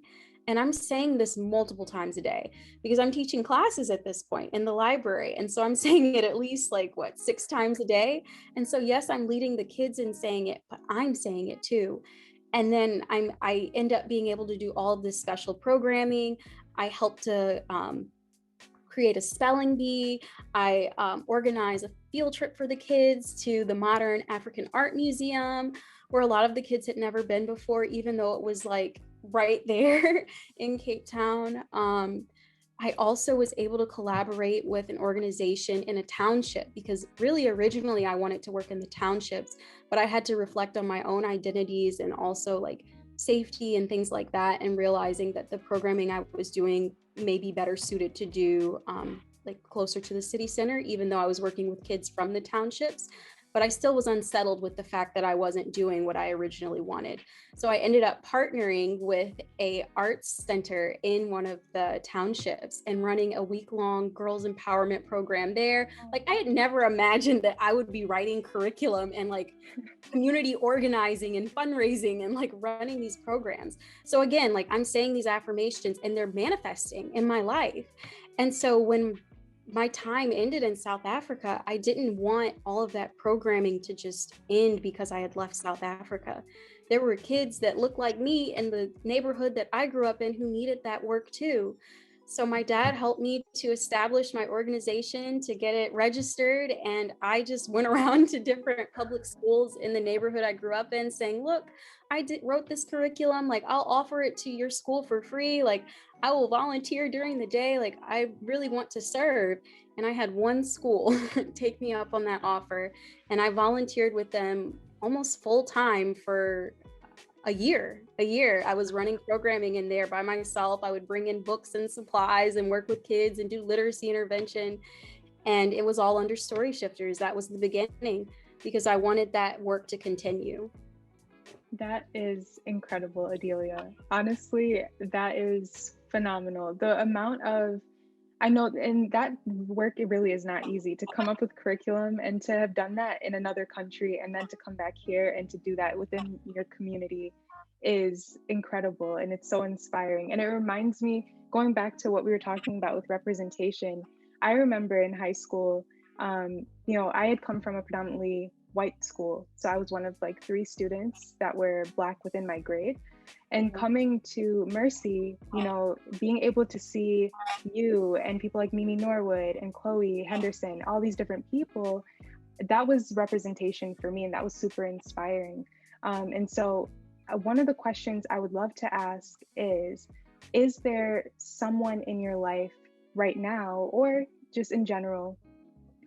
And I'm saying this multiple times a day because I'm teaching classes at this point in the library. And so I'm saying it at least 6 times a day. And so, yes, I'm leading the kids in saying it, but I'm saying it too. And then I end up being able to do all of this special programming. I help to create a spelling bee. I organize a field trip for the kids to the Modern African Art Museum, where a lot of the kids had never been before, even though it was like right there in Cape Town. I also was able to collaborate with an organization in a township because really originally I wanted to work in the townships, but I had to reflect on my own identities and also like safety and things like that, and realizing that the programming I was doing may be better suited to do closer to the city center, even though I was working with kids from the townships. But I still was unsettled with the fact that I wasn't doing what I originally wanted. So I ended up partnering with a arts center in one of the townships and running a week-long girls empowerment program there. Like, I had never imagined that I would be writing curriculum and like community organizing and fundraising and like running these programs. So again, like, I'm saying these affirmations and they're manifesting in my life. And so when my time ended in South Africa, I didn't want all of that programming to just end because I had left South Africa. There were kids that looked like me in the neighborhood that I grew up in who needed that work too. So my dad helped me to establish my organization, to get it registered. And I just went around to different public schools in the neighborhood I grew up in saying, look, wrote this curriculum. Like, I'll offer it to your school for free. Like, I will volunteer during the day. Like, I really want to serve. And I had one school take me up on that offer. And I volunteered with them almost full time for a year. I was running programming in there by myself. I would bring in books and supplies and work with kids and do literacy intervention, and it was all under Story Shifters. That was the beginning, because I wanted that work to continue. That is incredible, Adelia. Honestly, that is phenomenal. The amount of, I know, and that work, it really is not easy to come up with curriculum and to have done that in another country and then to come back here and to do that within your community is incredible, and it's so inspiring. And it reminds me, going back to what we were talking about with representation, I remember in high school, I had come from a predominantly white school. So I was one of like 3 students that were Black within my grade. And coming to Mercy, being able to see you and people like Mimi Norwood and Chloe Henderson, all these different people, that was representation for me, and that was super inspiring. And so one of the questions I would love to ask is there someone in your life right now, or just in general,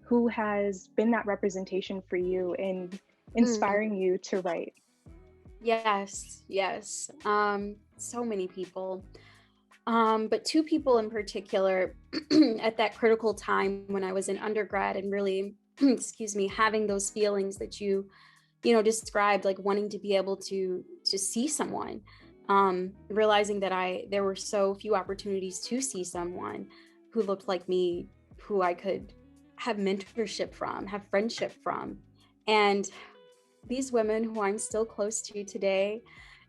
who has been that representation for you in inspiring you to write? Yes. So many people. But 2 people in particular at that critical time when I was in undergrad and really, excuse me, having those feelings that you described, like wanting to be able to see someone, realizing that there were so few opportunities to see someone who looked like me, who I could have mentorship from, have friendship from. And these women who I'm still close to today,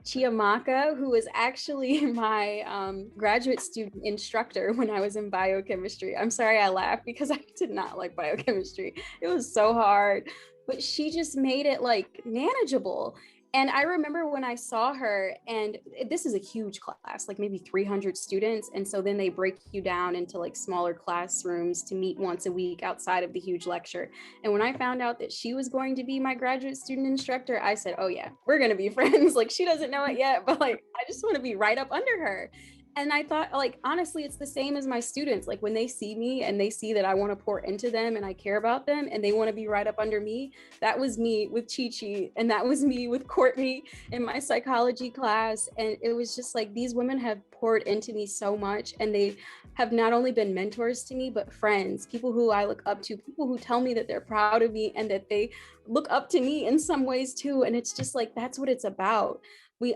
Chiamaka, who was actually my graduate student instructor when I was in biochemistry. I'm sorry I laugh because I did not like biochemistry. It was so hard, but she just made it like manageable. And I remember when I saw her, and this is a huge class, like maybe 300 students. And so then they break you down into like smaller classrooms to meet once a week outside of the huge lecture. And when I found out that she was going to be my graduate student instructor, I said, oh yeah, we're going to be friends. Like, she doesn't know it yet, but like, I just want to be right up under her. And I thought, like, honestly, it's the same as my students. Like, when they see me and they see that I want to pour into them and I care about them and they want to be right up under me, that was me with Chi Chi, and that was me with Courtney in my psychology class. And it was just like, these women have poured into me so much, and they have not only been mentors to me, but friends, people who I look up to, people who tell me that they're proud of me and that they look up to me in some ways too. And it's just like, that's what it's about.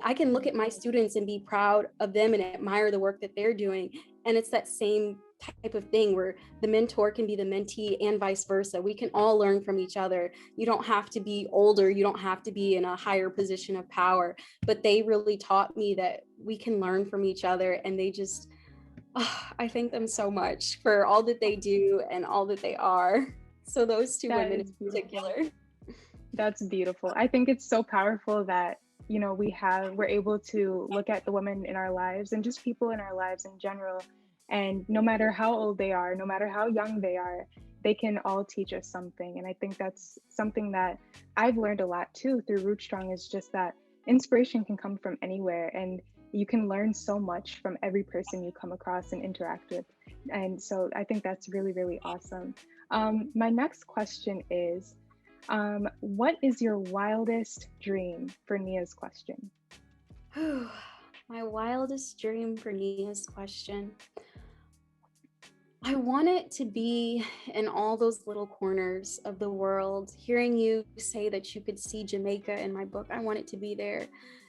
I can look at my students and be proud of them and admire the work that they're doing. And it's that same type of thing where the mentor can be the mentee and vice versa. We can all learn from each other. You don't have to be older. You don't have to be in a higher position of power, but they really taught me that we can learn from each other. And they just, I thank them so much for all that they do and all that they are. So those 2 women in particular. That's beautiful. I think it's so powerful that we're able to look at the women in our lives and just people in our lives in general. And no matter how old they are, no matter how young they are, they can all teach us something. And I think that's something that I've learned a lot too through Rootstrong, is just that inspiration can come from anywhere, and you can learn so much from every person you come across and interact with. And so I think that's really, really awesome. My next question is, what is your wildest dream, for Nia's question? My wildest dream for Nia's question. I want it to be in all those little corners of the world. Hearing you say that you could see Jamaica in my book, I want it to be there.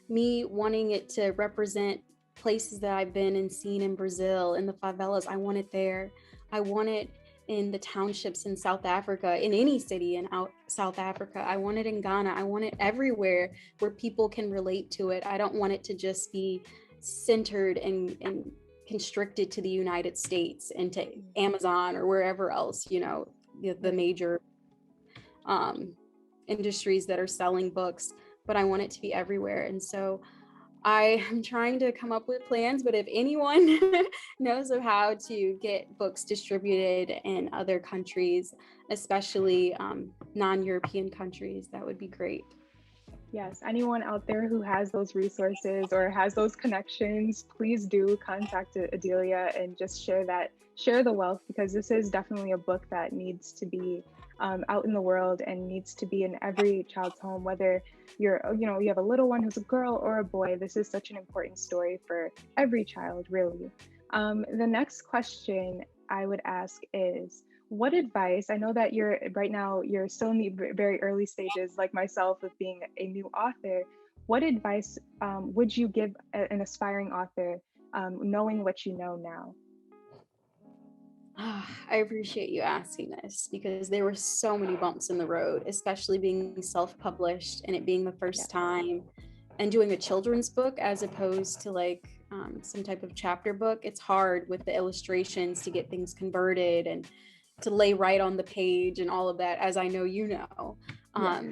Me wanting it to represent places that I've been and seen in Brazil, in the favelas, I want it there. I want it in the townships in South Africa, in any city in South Africa. I want it in Ghana. I want it everywhere where people can relate to it. I don't want it to just be centered and constricted to the United States and to Amazon or wherever else, the major industries that are selling books, but I want it to be everywhere. And so I am trying to come up with plans, but if anyone knows of how to get books distributed in other countries, especially non-European countries, that would be great. Yes, anyone out there who has those resources or has those connections, please do contact Adelia and just share the wealth, because this is definitely a book that needs to be out in the world and needs to be in every child's home, whether you have a little one who's a girl or a boy. This is such an important story for every child, really. The next question I would ask is, what advice, I know that you're still in the very early stages, like myself, of being a new author. What advice would you give an aspiring author, knowing what you know now? I appreciate you asking this because there were so many bumps in the road, especially being self-published and it being the Yeah. first time and doing a children's book as opposed to like some type of chapter book. It's hard with the illustrations to get things converted and to lay right on the page and all of that, as I know you know. Yeah.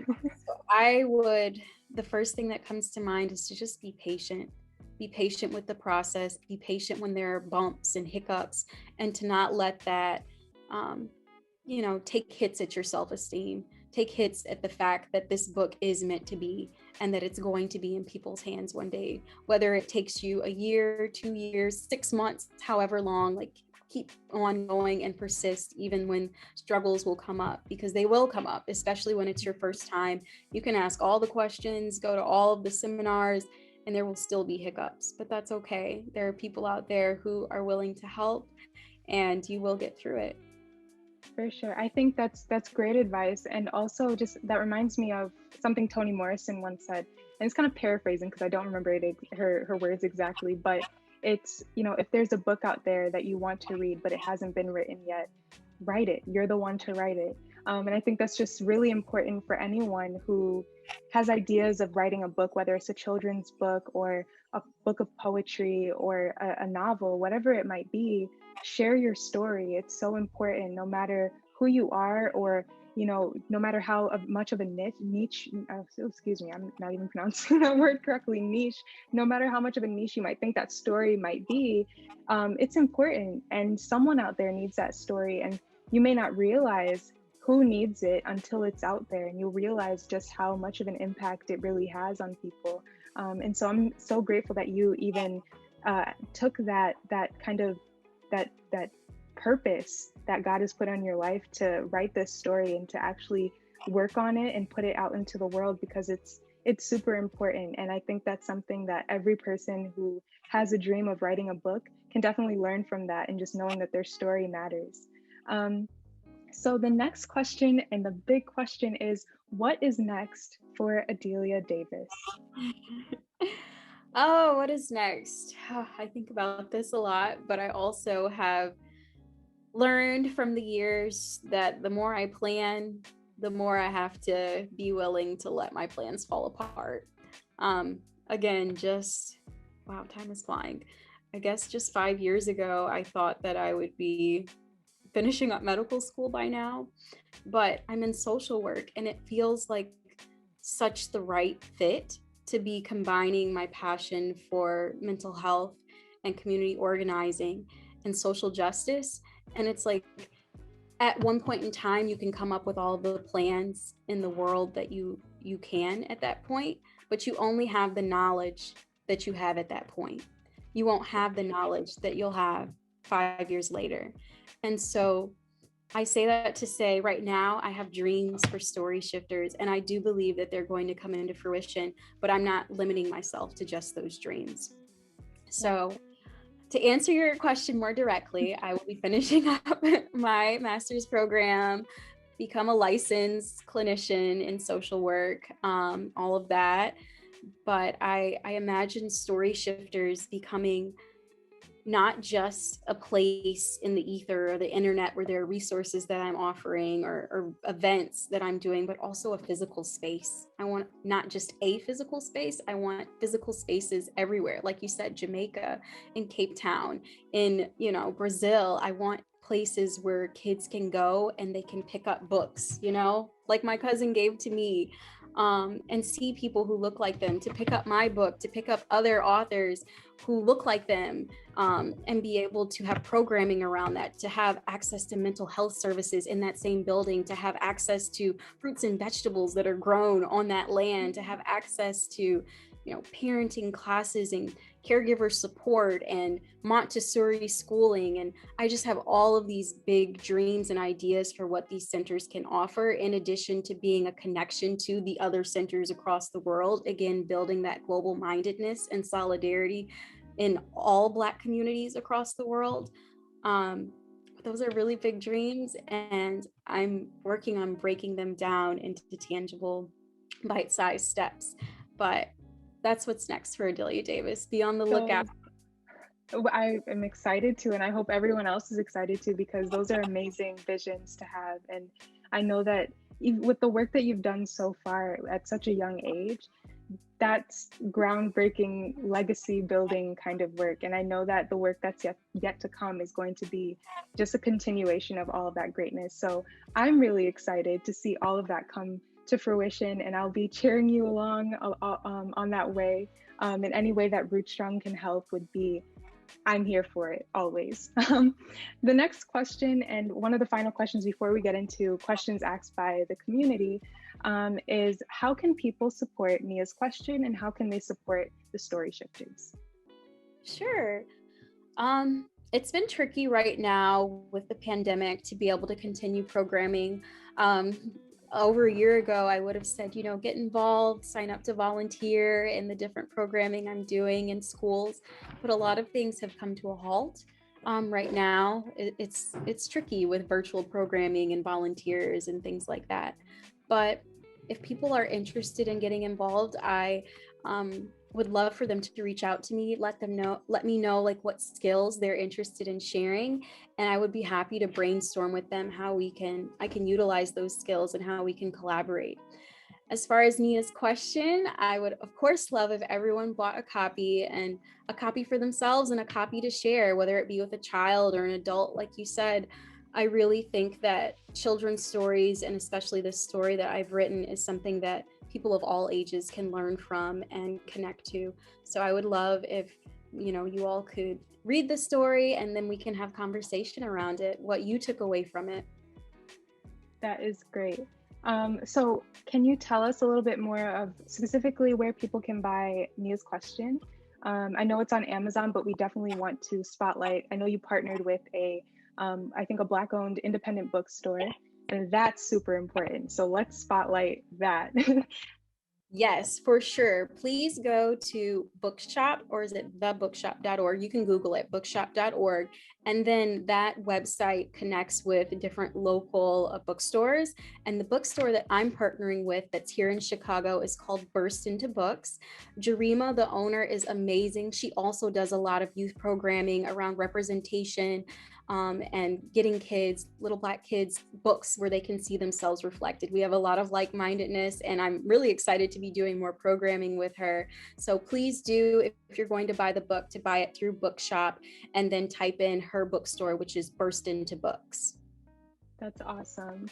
So the first thing that comes to mind is to just be patient. Be patient with the process, be patient when there are bumps and hiccups, and to not let that, um, take hits at your self-esteem, take hits at the fact that this book is meant to be and that it's going to be in people's hands one day, whether it takes you a year, 2 years, 6 months, however long, like keep on going and persist even when struggles will come up, because they will come up, especially when it's your first time. You can ask all the questions, go to all of the seminars, and there will still be hiccups, but that's okay. There are people out there who are willing to help, and you will get through it. For sure. I think that's great advice. And also, just that reminds me of something Toni Morrison once said. And it's kind of paraphrasing because I don't remember her words exactly, but it's, if there's a book out there that you want to read, but it hasn't been written yet, write it. You're the one to write it. And I think that's just really important for anyone who has ideas of writing a book, whether it's a children's book or a book of poetry or a novel, whatever it might be. Share your story. It's so important, no matter who you are, or no matter how much of a niche, excuse me, I'm not even pronouncing that word correctly, niche. No matter how much of a niche you might think that story might be, it's important, and someone out there needs that story, and you may not realize who needs it until it's out there, and you'll realize just how much of an impact it really has on people. And so I'm so grateful that you even took that kind of that purpose that God has put on your life to write this story and to actually work on it and put it out into the world, because it's super important. And I think that's something that every person who has a dream of writing a book can definitely learn from that, and just knowing that their story matters. So the next question, and the big question, is what is next for Adelia Davis? Oh, what is next? I think about this a lot, but I also have learned from the years that the more I plan, the more I have to be willing to let my plans fall apart. Again, just wow, time is flying. I guess just 5 years ago, I thought that I would be finishing up medical school by now, but I'm in social work and it feels like such the right fit to be combining my passion for mental health and community organizing and social justice. And it's like at one point in time, you can come up with all the plans in the world that you can at that point, but you only have the knowledge that you have at that point. You won't have the knowledge that you'll have 5 years later. And so I say that to say right now I have dreams for Story Shifters, and I do believe that they're going to come into fruition, but I'm not limiting myself to just those dreams. So to answer your question more directly, I will be finishing up my master's program, become a licensed clinician in social work, all of that. But I imagine Story Shifters becoming not just a place in the ether or the internet where there are resources that I'm offering or events that I'm doing, but also a physical space. I want not just a physical space, I want physical spaces everywhere. Like you said, Jamaica, in Cape Town, in, Brazil. I want places where kids can go and they can pick up books, like my cousin gave to me. and see people who look like them, to pick up my book, to pick up other authors who look like them, and be able to have programming around that, to have access to mental health services in that same building, to have access to fruits and vegetables that are grown on that land, to have access to, parenting classes and caregiver support and Montessori schooling. And I just have all of these big dreams and ideas for what these centers can offer, in addition to being a connection to the other centers across the world. Again, building that global mindedness and solidarity in all Black communities across the world. Those are really big dreams, and I'm working on breaking them down into tangible, bite-sized steps. But that's what's next for Adelia Davis. Be on the lookout. I am excited too, and I hope everyone else is excited too, because those are amazing visions to have. And I know that with the work that you've done so far at such a young age, that's groundbreaking legacy building kind of work. And I know that the work that's yet to come is going to be just a continuation of all of that greatness. So I'm really excited to see all of that come to fruition, and I'll be cheering you along on that way. In any way that Rootstrong can help I'm here for it always. The next question, and one of the final questions before we get into questions asked by the community, is how can people support Nia's question, and how can they support the Story Shifters? Sure. It's been tricky right now with the pandemic to be able to continue programming. Over a year ago, I would have said, get involved, sign up to volunteer in the different programming I'm doing in schools. But a lot of things have come to a halt. Right now, it's tricky with virtual programming and volunteers and things like that. But if people are interested in getting involved, I would love for them to reach out to me, let me know like what skills they're interested in sharing. And I would be happy to brainstorm with them how I can utilize those skills and how we can collaborate. As far as Nia's question, I would of course love if everyone bought a copy, and a copy for themselves and a copy to share, whether it be with a child or an adult. Like you said, I really think that children's stories, and especially this story that I've written, is something that people of all ages can learn from and connect to. So I would love if, you all could read the story, and then we can have conversation around it, what you took away from it. That is great. So can you tell us a little bit more of specifically where people can buy Nia's question? I know it's on Amazon, but we definitely want to spotlight. I know you partnered with I think a Black-owned independent bookstore, and that's super important. So let's spotlight that. Yes, for sure. Please go to Bookshop, or is it thebookshop.org? You can Google it, bookshop.org. And then that website connects with different local bookstores. And the bookstore that I'm partnering with that's here in Chicago is called Burst Into Books. Jarima, the owner, is amazing. She also does a lot of youth programming around representation, and getting little Black kids, books where they can see themselves reflected. We have a lot of like-mindedness, and I'm really excited to be doing more programming with her. So please do, if you're going to buy the book, to buy it through Bookshop, and then type in her bookstore, which is Burst Into Books. That's awesome.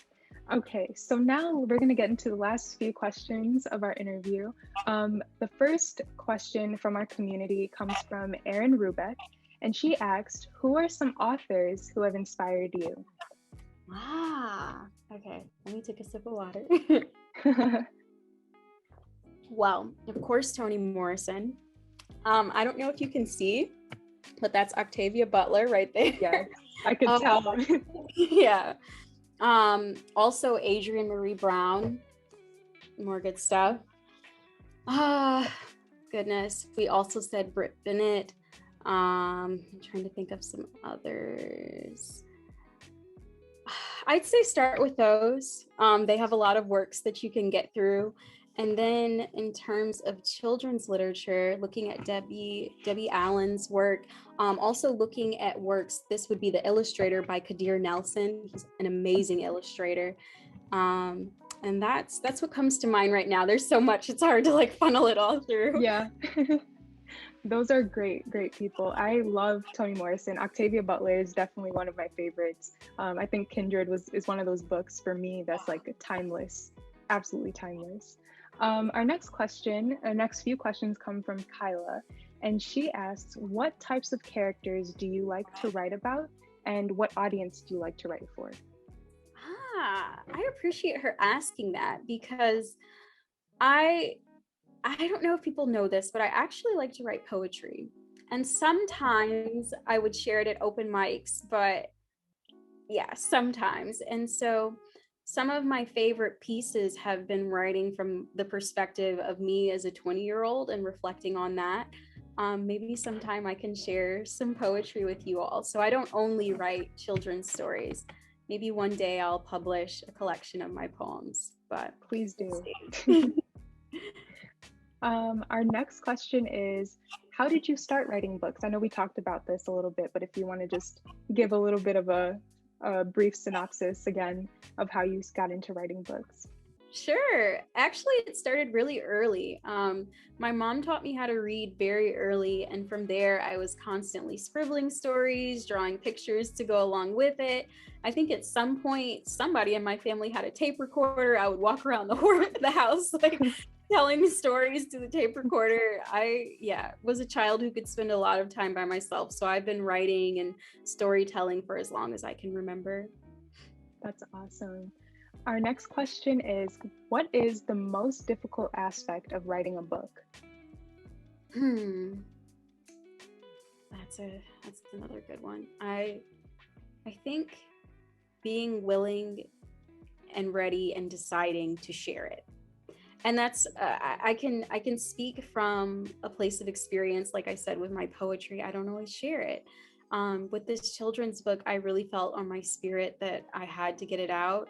Okay, so now we're going to get into the last few questions of our interview. The first question from our community comes from Erin Rubeck. And she asked, who are some authors who have inspired you? Okay. Let me take a sip of water. Well, of course, Toni Morrison. I don't know if you can see, but that's Octavia Butler right there. Yeah, I could tell. Yeah. Also, Adrienne Maree Brown. More good stuff. Goodness. We also said Brit Bennett. I'm trying to think of some others. I'd say start with those. They have a lot of works that you can get through. And then in terms of children's literature, looking at Debbie Allen's work, also looking at works, this would be The Illustrator by Kadir Nelson. He's an amazing illustrator. And that's what comes to mind right now. There's so much, it's hard to funnel it all through. Yeah. Those are great people. I love Toni Morrison. Octavia Butler is definitely one of my favorites. I think Kindred is one of those books for me that's timeless, absolutely timeless. Our next few questions come from Kyla, and she asks, what types of characters do you like to write about, and what audience do you like to write for? I appreciate her asking that because I I don't know if people know this, but I actually like to write poetry. And sometimes I would share it at open mics, but yeah, sometimes. And so some of my favorite pieces have been writing from the perspective of me as a 20-year-old and reflecting on that. Maybe sometime I can share some poetry with you all. So I don't only write children's stories. Maybe one day I'll publish a collection of my poems, but Please we'll do. see. Our next question is, how did you start writing books? I know we talked about this a little bit, but if you want to just give a little bit of a brief synopsis again of how you got into writing books. Sure. Actually, it started really early. My mom taught me how to read very early, and from there, I was constantly scribbling stories, drawing pictures to go along with it. I think at some point, somebody in my family had a tape recorder. I would walk around the house like telling stories to the tape recorder. Was a child who could spend a lot of time by myself. So I've been writing and storytelling for as long as I can remember. That's awesome. Our next question is, what is the most difficult aspect of writing a book? That's another good one. I think being willing and ready and deciding to share it. And that's I can speak from a place of experience. Like I said, with my poetry, I don't always share it. With this children's book, I really felt on my spirit that I had to get it out.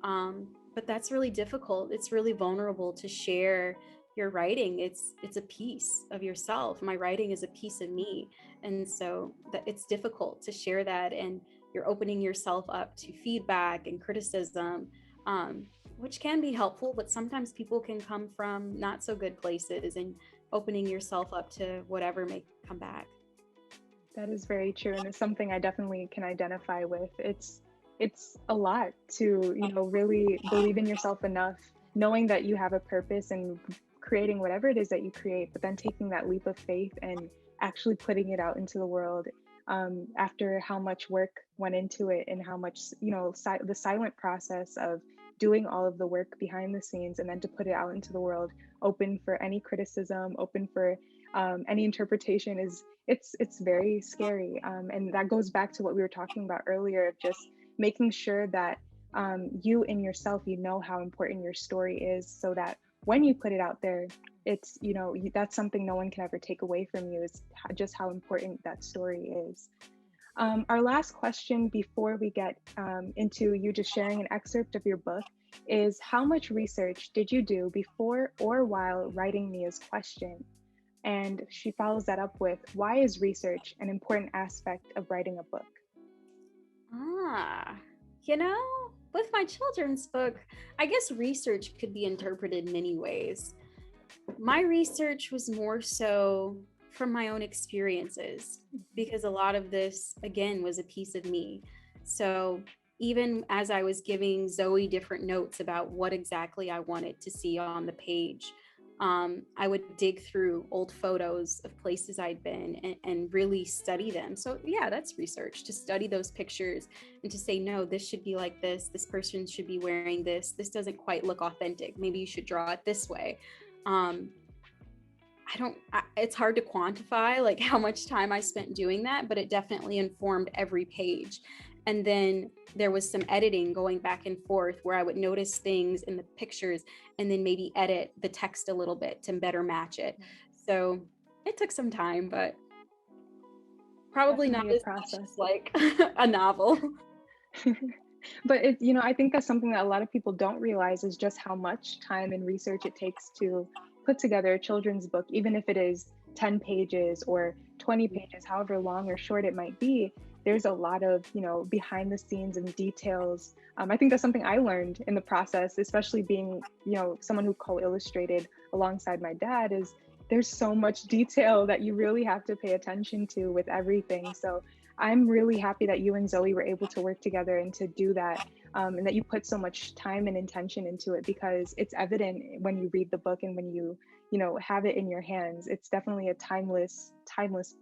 But that's really difficult. It's really vulnerable to share your writing. It's a piece of yourself. My writing is a piece of me, and so that it's difficult to share that. And you're opening yourself up to feedback and criticism, which can be helpful, but sometimes people can come from not so good places, and opening yourself up to whatever may come back. That is very true, and it's something I definitely can identify with. It's a lot to, really believe in yourself enough, knowing that you have a purpose and creating whatever it is that you create, but then taking that leap of faith and actually putting it out into the world, after how much work went into it and how much, the silent process of doing all of the work behind the scenes, and then to put it out into the world, open for any criticism, open for any interpretation, it's very scary. And that goes back to what we were talking about earlier, of just making sure that you in yourself, how important your story is, so that when you put it out there, it's, that's something no one can ever take away from you, is just how important that story is. Our last question before we get into you just sharing an excerpt of your book is, how much research did you do before or while writing Mia's question? And she follows that up with, why is research an important aspect of writing a book? With my children's book, I guess research could be interpreted many ways. My research was more so from my own experiences, because a lot of this, again, was a piece of me. So even as I was giving Zoe different notes about what exactly I wanted to see on the page, I would dig through old photos of places I'd been and really study them. So yeah, that's research, to study those pictures and to say, no, this should be like this person should be wearing this doesn't quite look authentic, maybe you should draw it this way. It's hard to quantify like how much time I spent doing that, but it definitely informed every page. And then there was some editing going back and forth where I would notice things in the pictures and then maybe edit the text a little bit to better match it. So it took some time, but probably Definitely not as much as like a novel. But I think that's something that a lot of people don't realize, is just how much time and research it takes to put together a children's book, even if it is 10 pages or 20 pages, however long or short it might be. There's a lot of, behind the scenes and details. I think that's something I learned in the process, especially being, someone who co-illustrated alongside my dad, is there's so much detail that you really have to pay attention to with everything. So I'm really happy that you and Zoe were able to work together and to do that. and that you put so much time and intention into it, because it's evident when you read the book and when you know, have it in your hands. It's definitely a timeless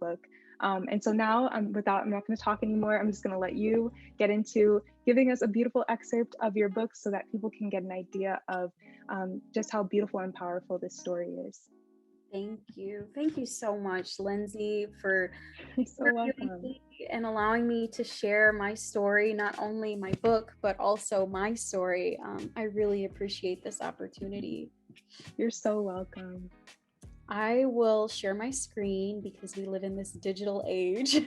book. And so now I'm not going to talk anymore. I'm just going to let you get into giving us a beautiful excerpt of your book so that people can get an idea of just how beautiful and powerful this story is. Thank you. Thank you so much, Lindsay, for You're so welcome. and allowing me to share my story, not only my book, but also my story. I really appreciate this opportunity. You're so welcome. I will share my screen because we live in this digital age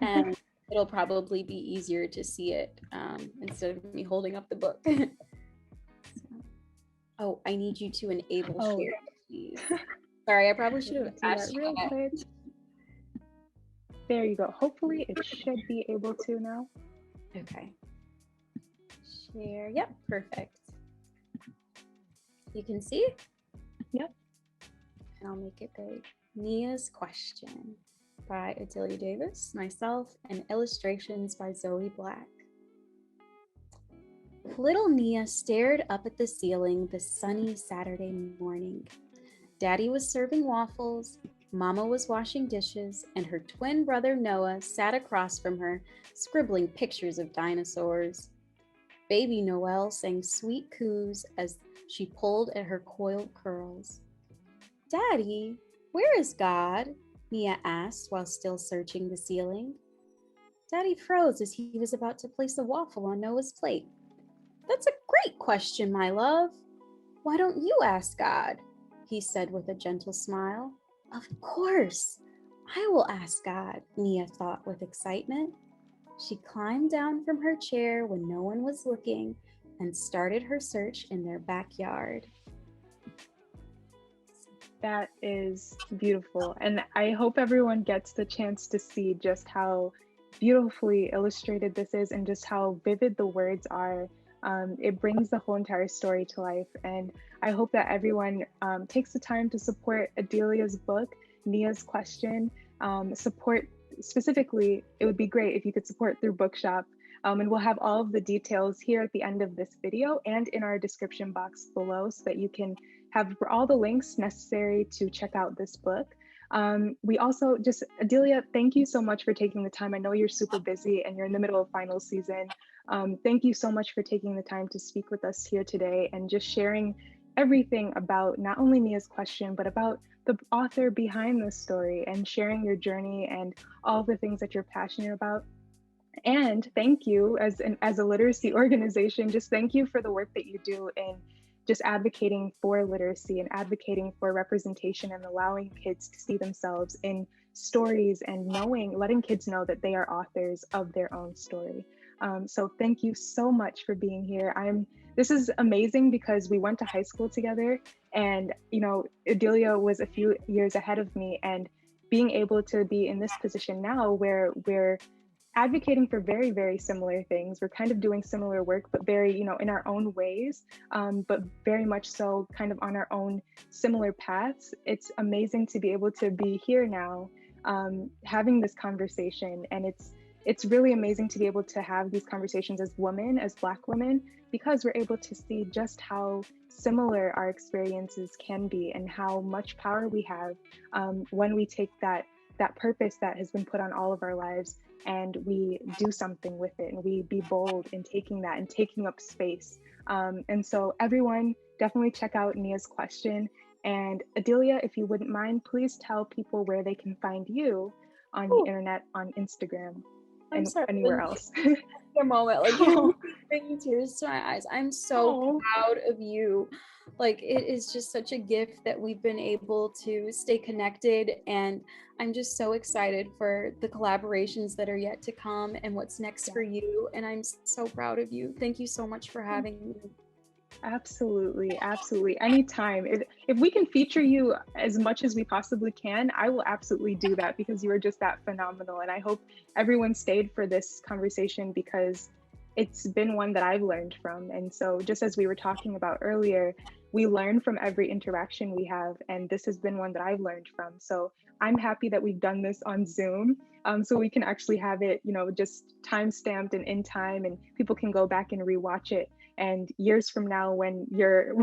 and it'll probably be easier to see it instead of me holding up the book. Oh, I need you to enable share, please. Sorry, I probably should have asked you that. Quick. There you go. Hopefully it should be able to now. Okay. Share. Yep, perfect. You can see? Yep. And I'll make it big. Nia's Question by Adelia Davis, myself, and illustrations by Zoe Black. Little Nia stared up at the ceiling this sunny Saturday morning. Daddy was serving waffles, Mama was washing dishes, and her twin brother Noah sat across from her, scribbling pictures of dinosaurs. Baby Noelle sang sweet coos as she pulled at her coiled curls. Daddy, where is God? Nia asked while still searching the ceiling. Daddy froze as he was about to place a waffle on Noah's plate. That's a great question, my love. Why don't you ask God? He said with a gentle smile. Of course, I will ask God, Nia thought with excitement. She climbed down from her chair when no one was looking and started her search in their backyard. That is beautiful. And I hope everyone gets the chance to see just how beautifully illustrated this is and just how vivid the words are. It brings the whole entire story to life. And I hope that everyone takes the time to support Adelia's book, Nia's Question. Support specifically, it would be great if you could support through Bookshop. And we'll have all of the details here at the end of this video and in our description box below so that you can have all the links necessary to check out this book. We also Adelia, thank you so much for taking the time. I know you're super busy and you're in the middle of final season. Thank you so much for taking the time to speak with us here today and just sharing everything about not only Nia's Question, but about the author behind this story and sharing your journey and all the things that you're passionate about. And thank you as a literacy organization, just thank you for the work that you do in just advocating for literacy and advocating for representation and allowing kids to see themselves in stories and letting kids know that they are authors of their own story. So thank you so much for being here. This is amazing because we went to high school together and, you know, Adelia was a few years ahead of me, and being able to be in this position now where we're advocating for very, very similar things. We're kind of doing similar work, but very, you know, in our own ways, but very much so kind of on our own similar paths. It's amazing to be able to be here now, having this conversation. And it's really amazing to be able to have these conversations as women, as Black women, because we're able to see just how similar our experiences can be and how much power we have when we take that purpose that has been put on all of our lives and we do something with it and we be bold in taking that and taking up space. And so everyone definitely check out Nia's Question. And Adelia, if you wouldn't mind, please tell people where they can find you on the internet, on Instagram and anywhere else. A moment, like you're bringing tears to my eyes. I'm so proud of you. Like, it is just such a gift that we've been able to stay connected, and I'm just so excited for the collaborations that are yet to come and what's next for you. And I'm so proud of you. Thank you so much for having me. Absolutely, absolutely. Anytime. If we can feature you as much as we possibly can, I will absolutely do that because you are just that phenomenal. And I hope everyone stayed for this conversation because it's been one that I've learned from. And so just as we were talking about earlier, we learn from every interaction we have, and this has been one that I've learned from. So I'm happy that we've done this on Zoom, so we can actually have it, just time stamped and in time, and people can go back and rewatch it. And years from now, when you're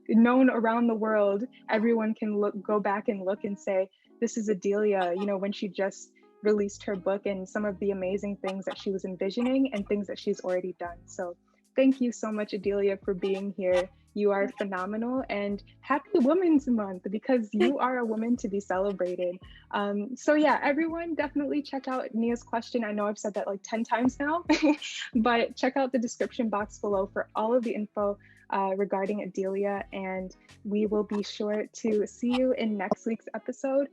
known around the world, everyone can go back and look and say, this is Adelia, when she just released her book and some of the amazing things that she was envisioning and things that she's already done. So thank you so much, Adelia, for being here. You are phenomenal, and happy Women's Month, because you are a woman to be celebrated. So yeah, everyone definitely check out Nia's question. I know I've said that like 10 times now, but check out the description box below for all of the info regarding Adelia, and we will be sure to see you in next week's episode.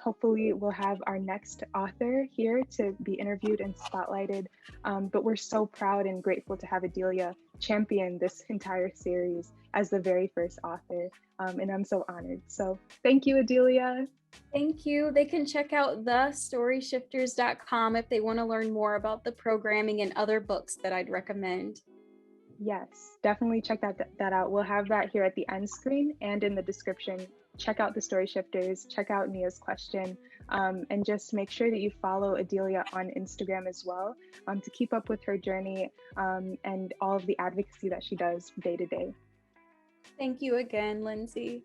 Hopefully we'll have our next author here to be interviewed and spotlighted, but we're so proud and grateful to have Adelia champion this entire series as the very first author, and I'm so honored. So thank you, Adelia. Thank you. They can check out thestoryshifters.com if they want to learn more about the programming and other books that I'd recommend. Yes, definitely check that out. We'll have that here at the end screen and in the description. Check out the Story Shifters, check out Nia's question, and just make sure that you follow Adelia on Instagram as well, to keep up with her journey and all of the advocacy that she does day to day. Thank you again, Lindsay.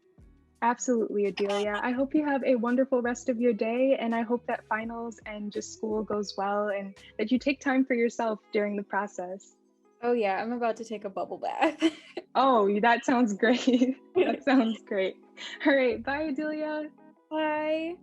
Absolutely, Adelia. I hope you have a wonderful rest of your day, and I hope that finals and just school goes well, and that you take time for yourself during the process. Oh yeah, I'm about to take a bubble bath. Oh, that sounds great. That sounds great. All right, bye, Adelia. Bye.